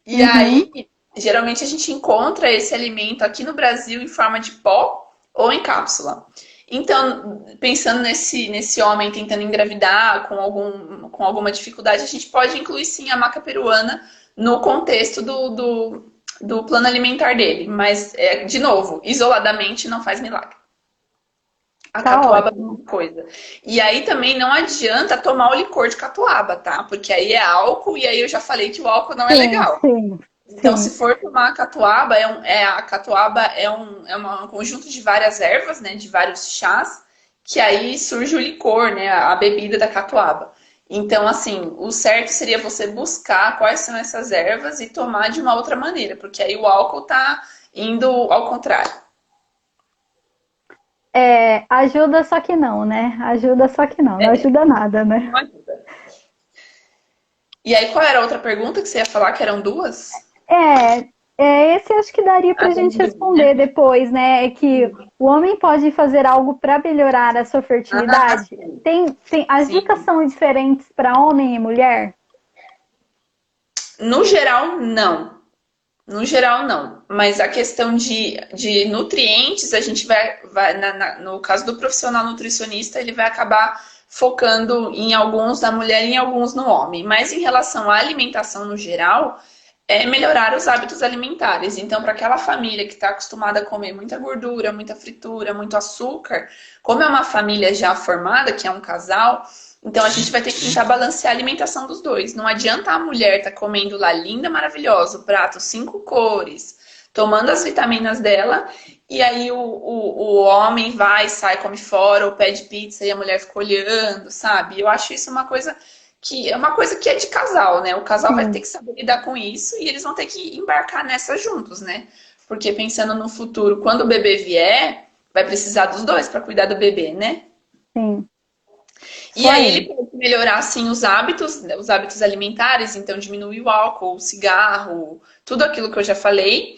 E Uhum. aí, geralmente a gente encontra esse alimento aqui no Brasil em forma de pó ou em cápsula. Então, pensando nesse homem tentando engravidar com alguma dificuldade, a gente pode incluir sim a maca peruana no contexto do plano alimentar dele. Mas, de novo, isoladamente não faz milagre. A Tá catuaba é a ótimo. mesma coisa. E aí também não adianta tomar o licor de catuaba, tá? Porque aí é álcool e aí eu já falei que o álcool não é Sim, legal. sim, Então, se sim. for tomar a catuaba, a catuaba um conjunto de várias ervas, né? De vários chás, que aí surge o licor, né? A bebida da catuaba. Então, assim, o certo seria você buscar quais são essas ervas e tomar de uma outra maneira, porque aí o álcool tá indo ao contrário. É, ajuda, só que não, né? Ajuda, só que não. Não É, ajuda nada, né? não ajuda. E aí, qual era a outra pergunta que você ia falar, que eram duas? É, esse acho que daria Ah, para a vamos gente dividir, né? responder depois, né? É que o homem pode fazer algo para melhorar a sua Ah, fertilidade? sim. As dicas Sim. são diferentes para homem e mulher? No geral, não. No geral, não. Mas a questão de nutrientes, a gente vai no caso do profissional nutricionista, ele vai acabar focando em alguns na mulher e em alguns no homem. Mas em relação à alimentação no geral, é melhorar os hábitos alimentares. Então, para aquela família que está acostumada a comer muita gordura, muita fritura, muito açúcar, como é uma família já formada, que é um casal, então a gente vai ter que tentar balancear a alimentação dos dois. Não adianta a mulher estar comendo lá linda, maravilhosa, o prato, 5 cores, tomando as vitaminas dela, e aí o homem vai, sai, come fora, ou pede pizza e a mulher fica olhando, sabe? Eu acho isso uma coisa que é de casal, né? O casal vai ter Sim, que saber lidar com isso e eles vão ter que embarcar nessa juntos, né? Porque pensando no futuro, quando o bebê vier, vai precisar dos dois para cuidar do bebê, né? sim. Isso E aí ele aí. pode melhorar assim os hábitos alimentares, então diminuir o álcool, o cigarro, tudo aquilo que eu já falei.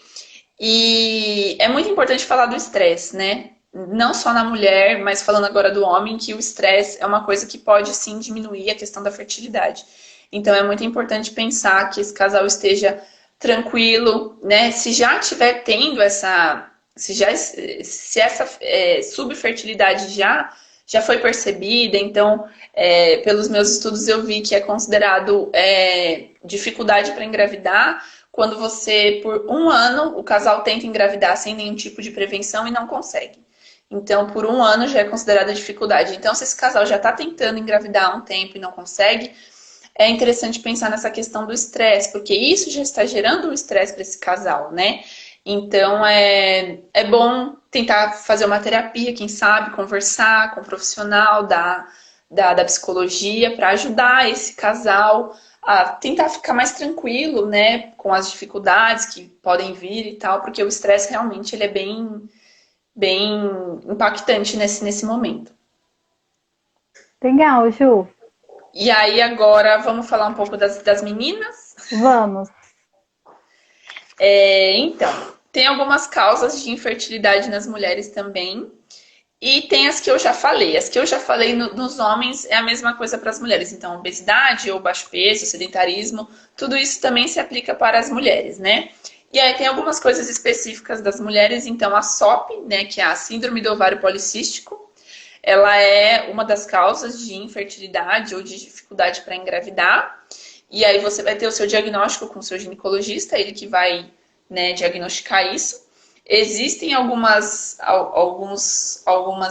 E é muito importante falar do estresse, né? Não só na mulher, mas falando agora do homem, que o estresse é uma coisa que pode sim diminuir a questão da fertilidade. Então é muito importante pensar que esse casal esteja tranquilo, né? Se já estiver tendo se essa subfertilidade já foi percebida, então pelos meus estudos eu vi que é considerado dificuldade para engravidar quando você, por um ano, o casal tenta engravidar sem nenhum tipo de prevenção e não consegue. Então, por um ano já é considerada dificuldade. Então, se esse casal já está tentando engravidar há um tempo e não consegue, é interessante pensar nessa questão do estresse, porque isso já está gerando um estresse para esse casal, né? Então, é bom tentar fazer uma terapia, quem sabe, conversar com um profissional da psicologia para ajudar esse casal a tentar ficar mais tranquilo, né, com as dificuldades que podem vir e tal, porque o estresse realmente ele é bem impactante nesse momento. Legal, Ju. E aí agora vamos falar um pouco das meninas. Vamos. Então, tem algumas causas de infertilidade nas mulheres também. E tem as que eu já falei. As que eu já falei nos homens é a mesma coisa para as mulheres. Então, obesidade ou baixo peso, sedentarismo, tudo isso também se aplica para as mulheres, né? E aí tem algumas coisas específicas das mulheres. Então, a SOP, né, que é a síndrome do ovário policístico, ela é uma das causas de infertilidade ou de dificuldade para engravidar. E aí você vai ter o seu diagnóstico com o seu ginecologista, ele que vai, né, diagnosticar isso. Existem algumas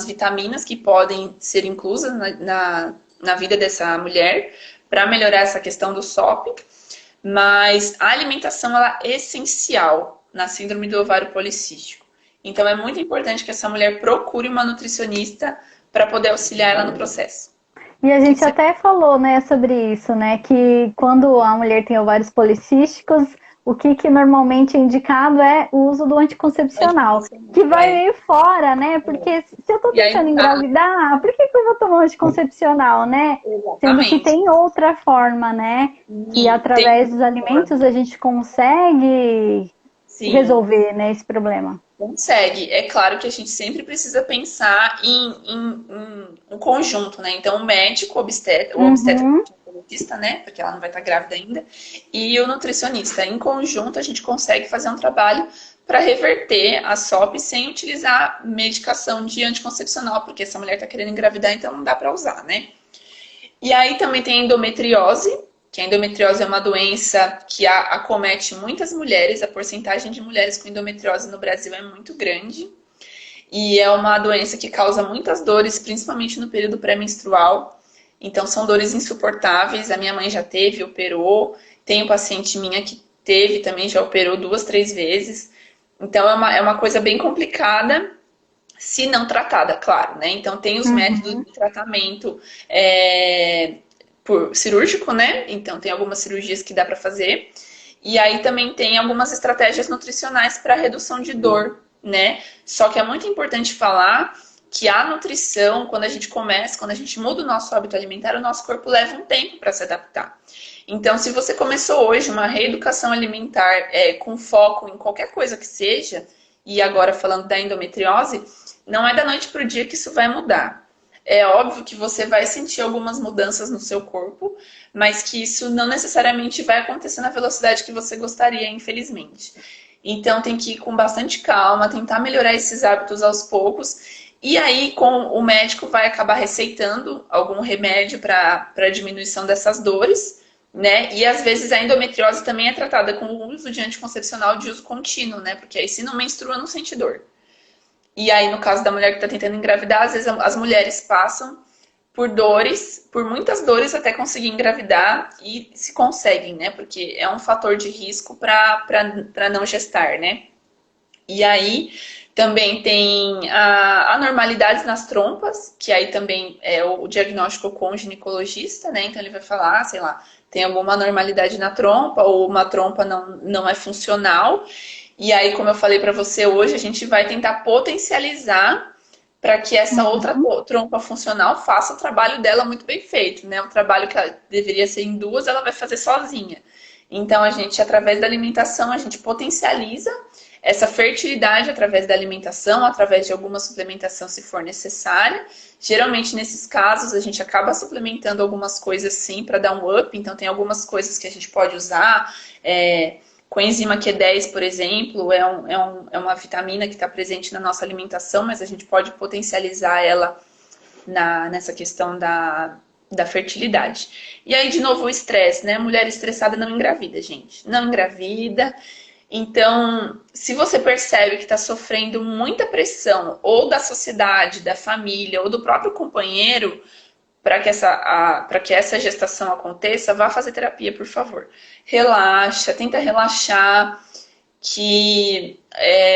vitaminas que podem ser inclusas na vida dessa mulher para melhorar essa questão do SOP, mas a alimentação ela é essencial na síndrome do ovário policístico. Então é muito importante que essa mulher procure uma nutricionista para poder auxiliar ela no processo. E a O que que gente você... até falou, né, sobre isso, né, que quando a mulher tem ovários policísticos, o que normalmente é indicado é o uso do anticoncepcional, que vai meio fora, né? Porque se eu tô tentando engravidar, por que eu vou tomar um anticoncepcional, né? Sendo que tem outra forma, né? Que através dos alimentos a gente consegue resolver, né, esse problema. Consegue. É claro que a gente sempre precisa pensar em um conjunto, né? Então, o médico, o obstetra, né? Porque ela não vai estar grávida ainda, e o nutricionista. Em conjunto, a gente consegue fazer um trabalho para reverter a SOP sem utilizar medicação de anticoncepcional, porque essa mulher está querendo engravidar, então não dá para usar, né? E aí também tem a endometriose, que a endometriose é uma doença que acomete muitas mulheres. A porcentagem de mulheres com endometriose no Brasil é muito grande. E é uma doença que causa muitas dores, principalmente no período pré-menstrual. Então, são dores insuportáveis. A minha mãe já teve, operou. Tem um paciente minha que teve também, já operou 2, 3 vezes. Então, é uma coisa bem complicada, se não tratada, claro, né? Então, tem os métodos de tratamento por cirúrgico, né? Então, tem algumas cirurgias que dá para fazer. E aí também tem algumas estratégias nutricionais para redução de dor, né? Só que é muito importante falar que a nutrição, quando a gente muda o nosso hábito alimentar, o nosso corpo leva um tempo para se adaptar. Então, se você começou hoje uma reeducação alimentar com foco em qualquer coisa que seja, e agora falando da endometriose, não é da noite para o dia que isso vai mudar. É óbvio que você vai sentir algumas mudanças no seu corpo, mas que isso não necessariamente vai acontecer na velocidade que você gostaria, infelizmente. Então tem que ir com bastante calma, tentar melhorar esses hábitos aos poucos. E aí, com o médico vai acabar receitando algum remédio para diminuição dessas dores, né? E às vezes a endometriose também é tratada com o uso de anticoncepcional de uso contínuo, né? Porque aí se não menstrua, não sente dor. E aí, no caso da mulher que está tentando engravidar, às vezes as mulheres passam por dores, por muitas dores até conseguir engravidar e se conseguem, né? Porque é um fator de risco para não gestar, né? E aí também tem anormalidades nas trompas, que aí também é o diagnóstico com o ginecologista, né? Então ele vai falar, sei lá, tem alguma anormalidade na trompa ou uma trompa não é funcional. E aí, como eu falei para você hoje, a gente vai tentar potencializar para que essa outra trompa funcional faça o trabalho dela muito bem feito, né? O trabalho que ela deveria ser em duas, ela vai fazer sozinha. Então, a gente, através da alimentação, a gente potencializa essa fertilidade através da alimentação, através de alguma suplementação, se for necessária. Geralmente, nesses casos, a gente acaba suplementando algumas coisas, sim, para dar um up. Então, tem algumas coisas que a gente pode usar, coenzima Q10, por exemplo, é uma vitamina que está presente na nossa alimentação, mas a gente pode potencializar ela nessa questão da fertilidade. E aí, de novo, o estresse, né? Mulher estressada não engravida, gente. Não engravida. Então, se você percebe que está sofrendo muita pressão, ou da sociedade, da família, ou do próprio companheiro, para que essa gestação aconteça, vá fazer terapia, por favor. Relaxa, tenta relaxar, que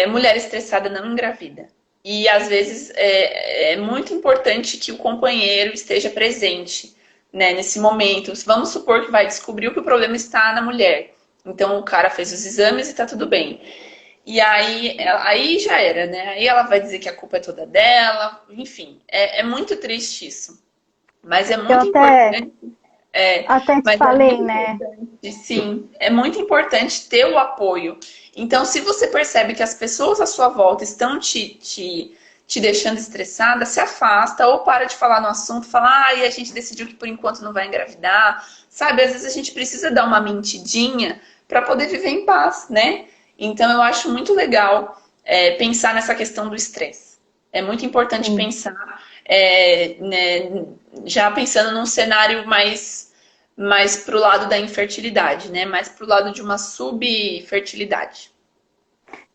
mulher estressada não engravida. E às vezes é muito importante que o companheiro esteja presente, né, nesse momento. Vamos supor que vai descobrir que o problema está na mulher. Então o cara fez os exames e está tudo bem. E aí já era, né? Aí ela vai dizer que a culpa é toda dela. Enfim, é muito triste isso. Mas é muito importante. Até te falei, né? Sim, é muito importante ter o apoio. Então, se você percebe que as pessoas à sua volta estão te deixando estressada, se afasta ou para de falar no assunto, fala, e a gente decidiu que por enquanto não vai engravidar. Sabe, às vezes a gente precisa dar uma mentidinha para poder viver em paz, né? Então, eu acho muito legal pensar nessa questão do estresse. É muito importante pensar, né, já pensando num cenário mais pro lado da infertilidade, né? Mais pro lado de uma subfertilidade.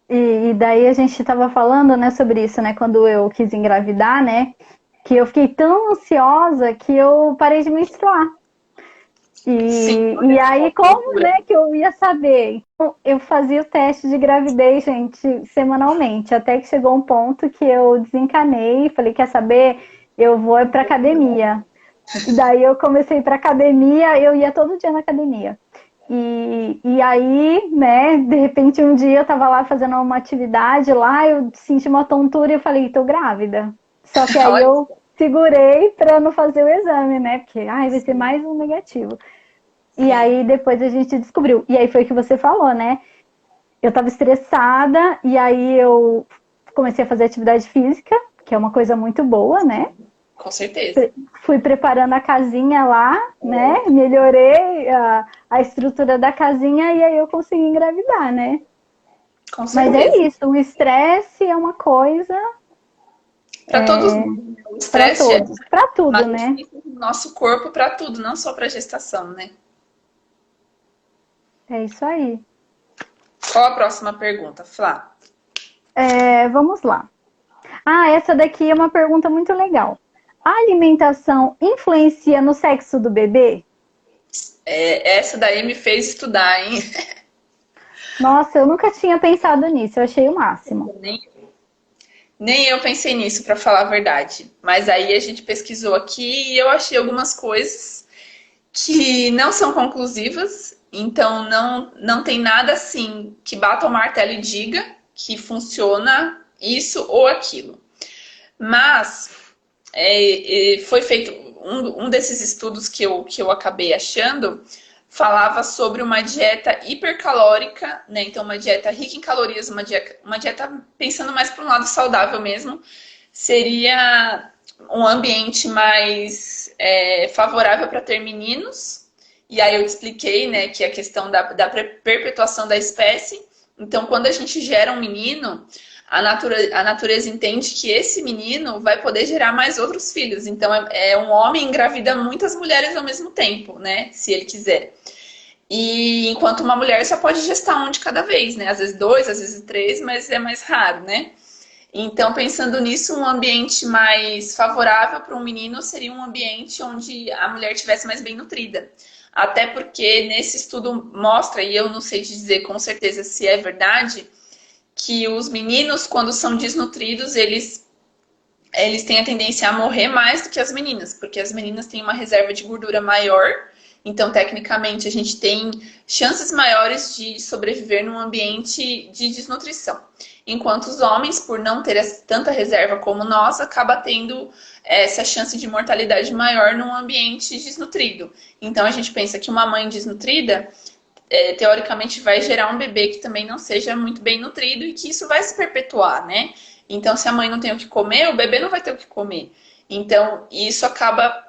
E daí a gente estava falando, né, sobre isso, né? Quando eu quis engravidar, né? Que eu fiquei tão ansiosa que eu parei de menstruar. E aí, como, né, que eu ia saber? Então, eu fazia o teste de gravidez, gente, semanalmente. Até que chegou um ponto que eu desencanei e falei, quer saber? Eu vou para academia. E daí eu comecei para academia, eu ia todo dia na academia. E aí, né, de repente um dia eu tava lá fazendo uma atividade lá, eu senti uma tontura e eu falei, tô grávida. Só que aí Olha, eu segurei para não fazer o exame, né? Porque, ai, vai ser mais um negativo. E sim. aí depois a gente descobriu. E aí foi o que você falou, né? Eu tava estressada e aí eu comecei a fazer atividade física, que é uma coisa muito boa, né? Com certeza. Fui preparando a casinha lá, né? Melhorei a estrutura da casinha e aí eu consegui engravidar, né? Com Mas é certeza. isso, o estresse é uma coisa Para todos nós, né? O para estresse é todos, para tudo, né? malefício do nosso corpo para tudo, não só para gestação, né? É isso aí. Qual a próxima pergunta, Flá? Vamos lá. Ah, essa daqui é uma pergunta muito legal. A alimentação influencia no sexo do bebê? Essa daí me fez estudar, hein? Nossa, eu nunca tinha pensado nisso, eu achei o máximo. Nem, nem eu pensei nisso, para falar a verdade. Mas aí a gente pesquisou aqui e eu achei algumas coisas que não são conclusivas, então não tem nada assim que bata o martelo e diga que funciona isso ou aquilo. Mas foi feito um desses estudos que eu acabei achando, falava sobre uma dieta hipercalórica, né? Então, uma dieta rica em calorias, uma dieta pensando mais para um lado saudável mesmo, seria um ambiente mais favorável para ter meninos. E aí eu te expliquei, né, que a questão da perpetuação da espécie. Então, quando a gente gera um menino, a natureza entende que esse menino vai poder gerar mais outros filhos. Então, um homem engravida muitas mulheres ao mesmo tempo, né? Se ele quiser. E enquanto uma mulher só pode gestar um de cada vez, né? Às vezes dois, às vezes três, mas é mais raro, né? Então, pensando nisso, um ambiente mais favorável para um menino seria um ambiente onde a mulher estivesse mais bem nutrida. Até porque nesse estudo mostra, e eu não sei te dizer com certeza se é verdade, que os meninos, quando são desnutridos, eles têm a tendência a morrer mais do que as meninas, porque as meninas têm uma reserva de gordura maior, então, tecnicamente, a gente tem chances maiores de sobreviver num ambiente de desnutrição. Enquanto os homens, por não ter tanta reserva como nós, acaba tendo essa chance de mortalidade maior num ambiente desnutrido. Então, a gente pensa que uma mãe desnutrida teoricamente vai gerar um bebê que também não seja muito bem nutrido e que isso vai se perpetuar, né? Então, se a mãe não tem o que comer, o bebê não vai ter o que comer. Então, isso acaba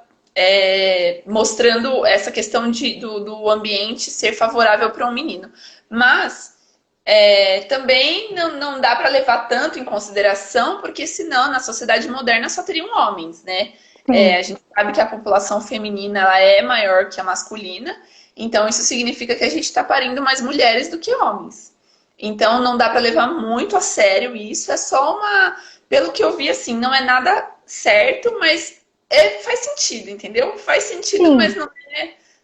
mostrando essa questão do ambiente ser favorável para um menino. Mas também não dá para levar tanto em consideração, porque senão na sociedade moderna só teriam homens, né? A gente sabe que a população feminina ela é maior que a masculina, então isso significa que a gente está parindo mais mulheres do que homens. Então não dá para levar muito a sério isso, é só pelo que eu vi assim, não é nada certo, mas faz sentido, entendeu? Faz sentido, mas Sim,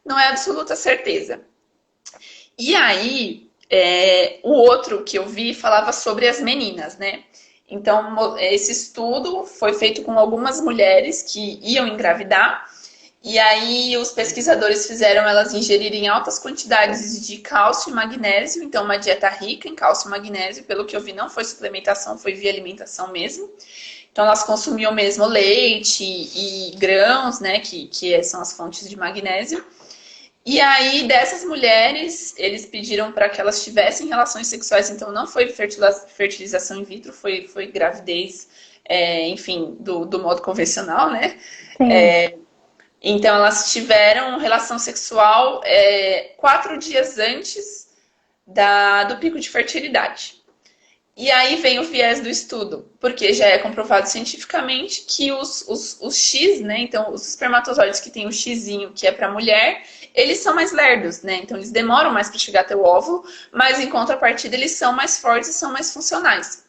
não é absoluta certeza. E aí, o outro que eu vi falava sobre as meninas, né? Então, esse estudo foi feito com algumas mulheres que iam engravidar, e aí os pesquisadores fizeram elas ingerirem altas quantidades de cálcio e magnésio, então uma dieta rica em cálcio e magnésio, pelo que eu vi, não foi suplementação, foi via alimentação mesmo. Então elas consumiam mesmo leite e grãos, né, que são as fontes de magnésio. E aí, dessas mulheres, eles pediram para que elas tivessem relações sexuais, então não foi fertilização in vitro, foi gravidez, enfim, do modo convencional, né? sim. Então elas tiveram relação sexual 4 dias antes do pico de fertilidade. E aí vem o viés do estudo, porque já é comprovado cientificamente que os X, né? Então, os espermatozoides que tem o Xzinho, que é para mulher, eles são mais lerdos, né? Então, eles demoram mais para chegar até o óvulo, mas em contrapartida, eles são mais fortes e são mais funcionais.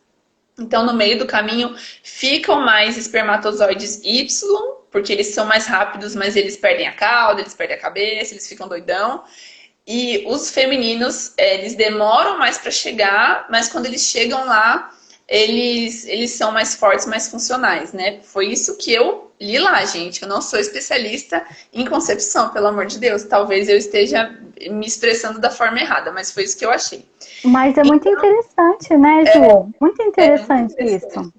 Então, no meio do caminho, ficam mais espermatozoides Y, porque eles são mais rápidos, mas eles perdem a cauda, eles perdem a cabeça, eles ficam doidão. E os femininos, eles demoram mais para chegar, mas quando eles chegam lá, eles são mais fortes, mais funcionais, né? Foi isso que eu li lá, gente. Eu não sou especialista em concepção, pelo amor de Deus. Talvez eu esteja me expressando da forma errada, mas foi isso que eu achei. Mas é muito interessante, né, Ju? Muito interessante isso.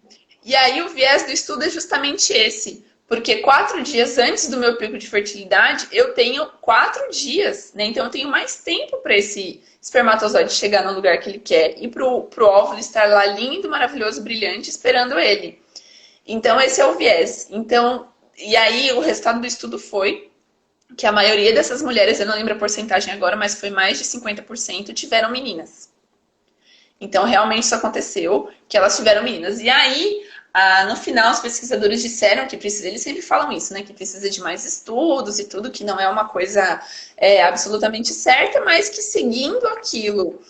E aí o viés do estudo é justamente esse. Porque 4 dias antes do meu pico de fertilidade, eu tenho 4 dias, né? Então eu tenho mais tempo para esse espermatozoide chegar no lugar que ele quer e pro óvulo estar lá lindo, maravilhoso, brilhante, esperando ele. Então esse é o viés. Então, e aí o resultado do estudo foi que a maioria dessas mulheres, eu não lembro a porcentagem agora, mas foi mais de 50%, tiveram meninas. Então, realmente isso aconteceu, que elas tiveram meninas. E aí, no final, os pesquisadores disseram que precisa, eles sempre falam isso, né? Que precisa de mais estudos e tudo, que não é uma coisa absolutamente certa, mas que seguindo aquilo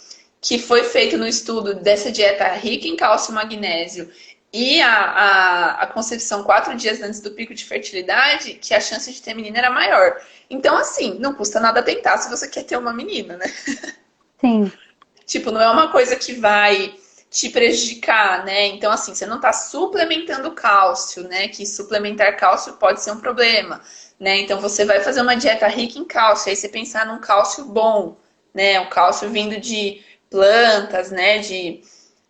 que foi feito no estudo dessa dieta rica em cálcio e magnésio e a concepção 4 dias antes do pico de fertilidade, que a chance de ter menina era maior. Então, assim, não custa nada tentar se você quer ter uma menina, né? Sim. Tipo, não é uma coisa que vai te prejudicar, né? Então, assim, você não está suplementando cálcio, né? Que suplementar cálcio pode ser um problema, né? Então, você vai fazer uma dieta rica em cálcio, aí você pensar num cálcio bom, né? Um cálcio vindo de plantas, né?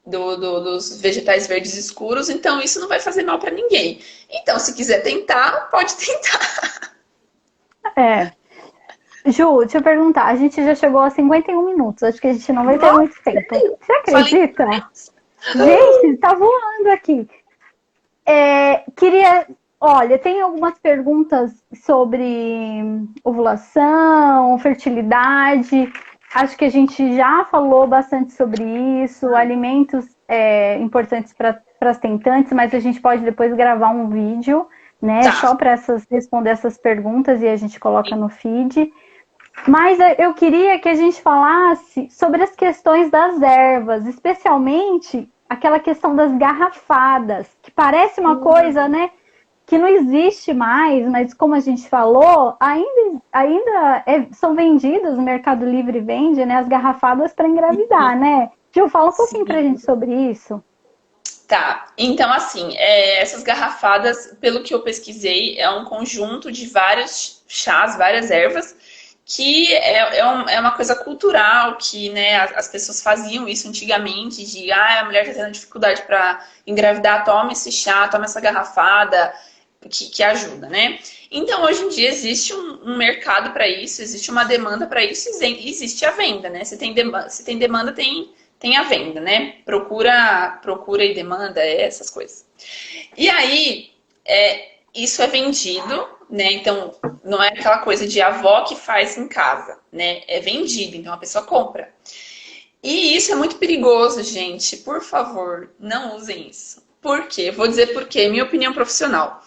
Dos vegetais verdes escuros, então isso não vai fazer mal para ninguém. Então, se quiser tentar, pode tentar. É. Ju, deixa eu perguntar. A gente já chegou a 51 minutos. Acho que a gente não vai ter muito tempo. Você acredita? Gente, tá voando aqui. Olha, tem algumas perguntas sobre ovulação, fertilidade. Acho que a gente já falou bastante sobre isso. Alimentos importantes para as tentantes, mas a gente pode depois gravar um vídeo, né? Tá. Só para responder essas perguntas e a gente coloca no feed. Mas eu queria que a gente falasse sobre as questões das ervas, especialmente aquela questão das garrafadas, que parece uma coisa, né, que não existe mais, mas como a gente falou, ainda são vendidas, o Mercado Livre vende, né, as garrafadas para engravidar, né? Gil, fala um pouquinho pra gente sobre isso. Tá, então assim, essas garrafadas, pelo que eu pesquisei, é um conjunto de vários chás, várias ervas, que é uma coisa cultural, que né, as pessoas faziam isso antigamente, de a mulher está tendo dificuldade para engravidar, toma esse chá, toma essa garrafada, que ajuda, né? Então, hoje em dia, existe um mercado para isso, existe uma demanda para isso, existe a venda, né? Se tem demanda, tem a venda, né? Procura e demanda, essas coisas. E aí, isso é vendido, né? Então, não é aquela coisa de avó que faz em casa, né? É vendido, então a pessoa compra. E isso é muito perigoso, gente. Por favor, não usem isso. Por quê? Vou dizer por quê. Minha opinião profissional.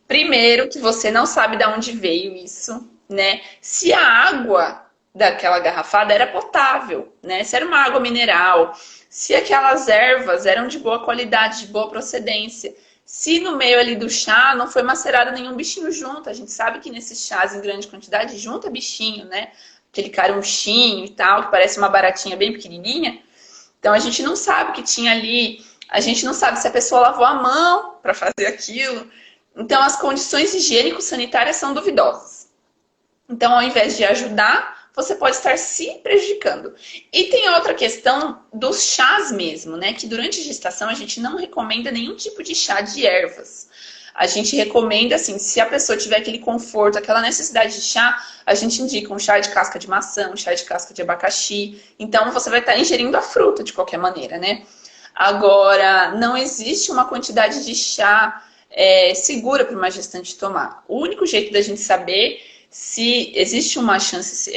Primeiro, que você não sabe de onde veio isso, né? Se a água daquela garrafada era potável, né? Se era uma água mineral, se aquelas ervas eram de boa qualidade, de boa procedência, se no meio ali do chá não foi macerado nenhum bichinho junto. A gente sabe que nesses chás em grande quantidade junta bichinho, né? Aquele carunchinho e tal, que parece uma baratinha bem pequenininha. Então a gente não sabe o que tinha ali, a gente não sabe se a pessoa lavou a mão para fazer aquilo. Então, as condições higiênico-sanitárias são duvidosas. Então, ao invés de ajudar, você pode estar se prejudicando. E tem a outra questão dos chás mesmo, né? Que durante a gestação a gente não recomenda nenhum tipo de chá de ervas. A gente recomenda, assim, se a pessoa tiver aquele conforto, aquela necessidade de chá, a gente indica um chá de casca de maçã, um chá de casca de abacaxi. Então, você vai estar ingerindo a fruta de qualquer maneira, né? Agora, não existe uma quantidade de chá segura para uma gestante tomar. O único jeito da gente saber se existe uma chance,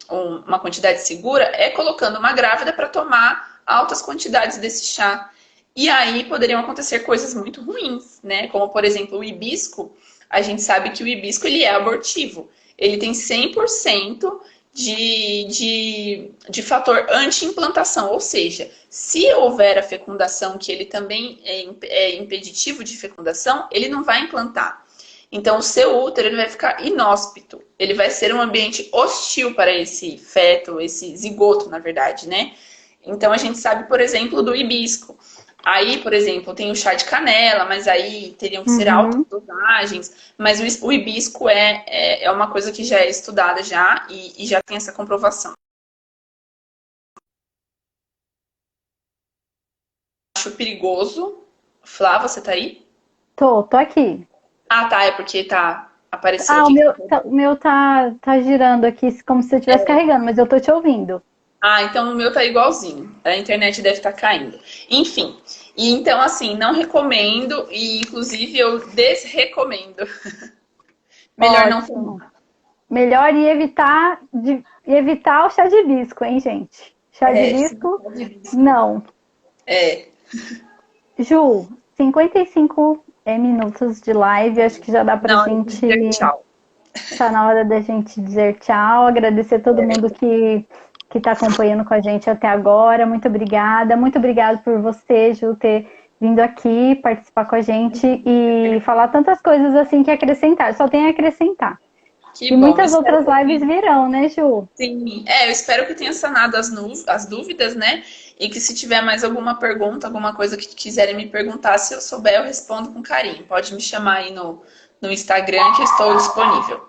uma quantidade segura, é colocando uma grávida para tomar altas quantidades desse chá. E aí poderiam acontecer coisas muito ruins, né? Como, por exemplo, o hibisco. A gente sabe que o hibisco ele é abortivo. Ele tem 100% de fator anti-implantação, ou seja, se houver a fecundação, que ele também é impeditivo de fecundação, ele não vai implantar. Então, o seu útero ele vai ficar inóspito, ele vai ser um ambiente hostil para esse feto, esse zigoto, na verdade, né? Então, a gente sabe, por exemplo, do hibisco. Aí, por exemplo, tem o chá de canela, mas aí teriam que ser altas Uhum. dosagens. Mas o hibisco é uma coisa que já é estudada já e já tem essa comprovação. Acho perigoso. Flá, você tá aí? Tô aqui. Ah, tá, é porque apareceu Ah, aqui. o meu tá girando aqui como se eu estivesse carregando, mas eu tô te ouvindo. Ah, então o meu tá igualzinho. A internet deve estar caindo. Enfim. E então, assim, não recomendo, e inclusive eu desrecomendo. Melhor não Ótimo. tomar. Melhor evitar o chá de hibisco, hein, gente? Chá de É, sim, hibisco, de hibisco. não. É, Ju, 55 minutos de live, acho que já dá pra na hora de gente. dizer tchau. Tá na hora da gente dizer tchau, agradecer todo mundo que está acompanhando com a gente até agora. Muito obrigada. Muito obrigada por você, Ju, ter vindo aqui participar com a gente e falar tantas coisas assim que acrescentar. Só tem a acrescentar. Que E bom. muitas Espero outras que eu lives tenha, virão, né, Ju? sim. Eu espero que tenha sanado as dúvidas, né? E que se tiver mais alguma pergunta, alguma coisa que quiserem me perguntar, se eu souber, eu respondo com carinho. Pode me chamar aí no Instagram que eu estou disponível.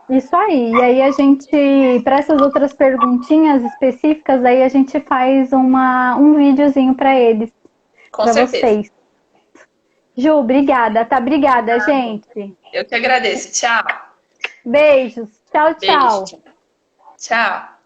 Isso aí. E aí a gente, para essas outras perguntinhas específicas, aí a gente faz um videozinho para eles, Com para certeza. vocês. Ju, obrigada, tá? Obrigada, gente. Eu que agradeço. Tchau. Beijos. Tchau, Beijo. tchau. Tchau.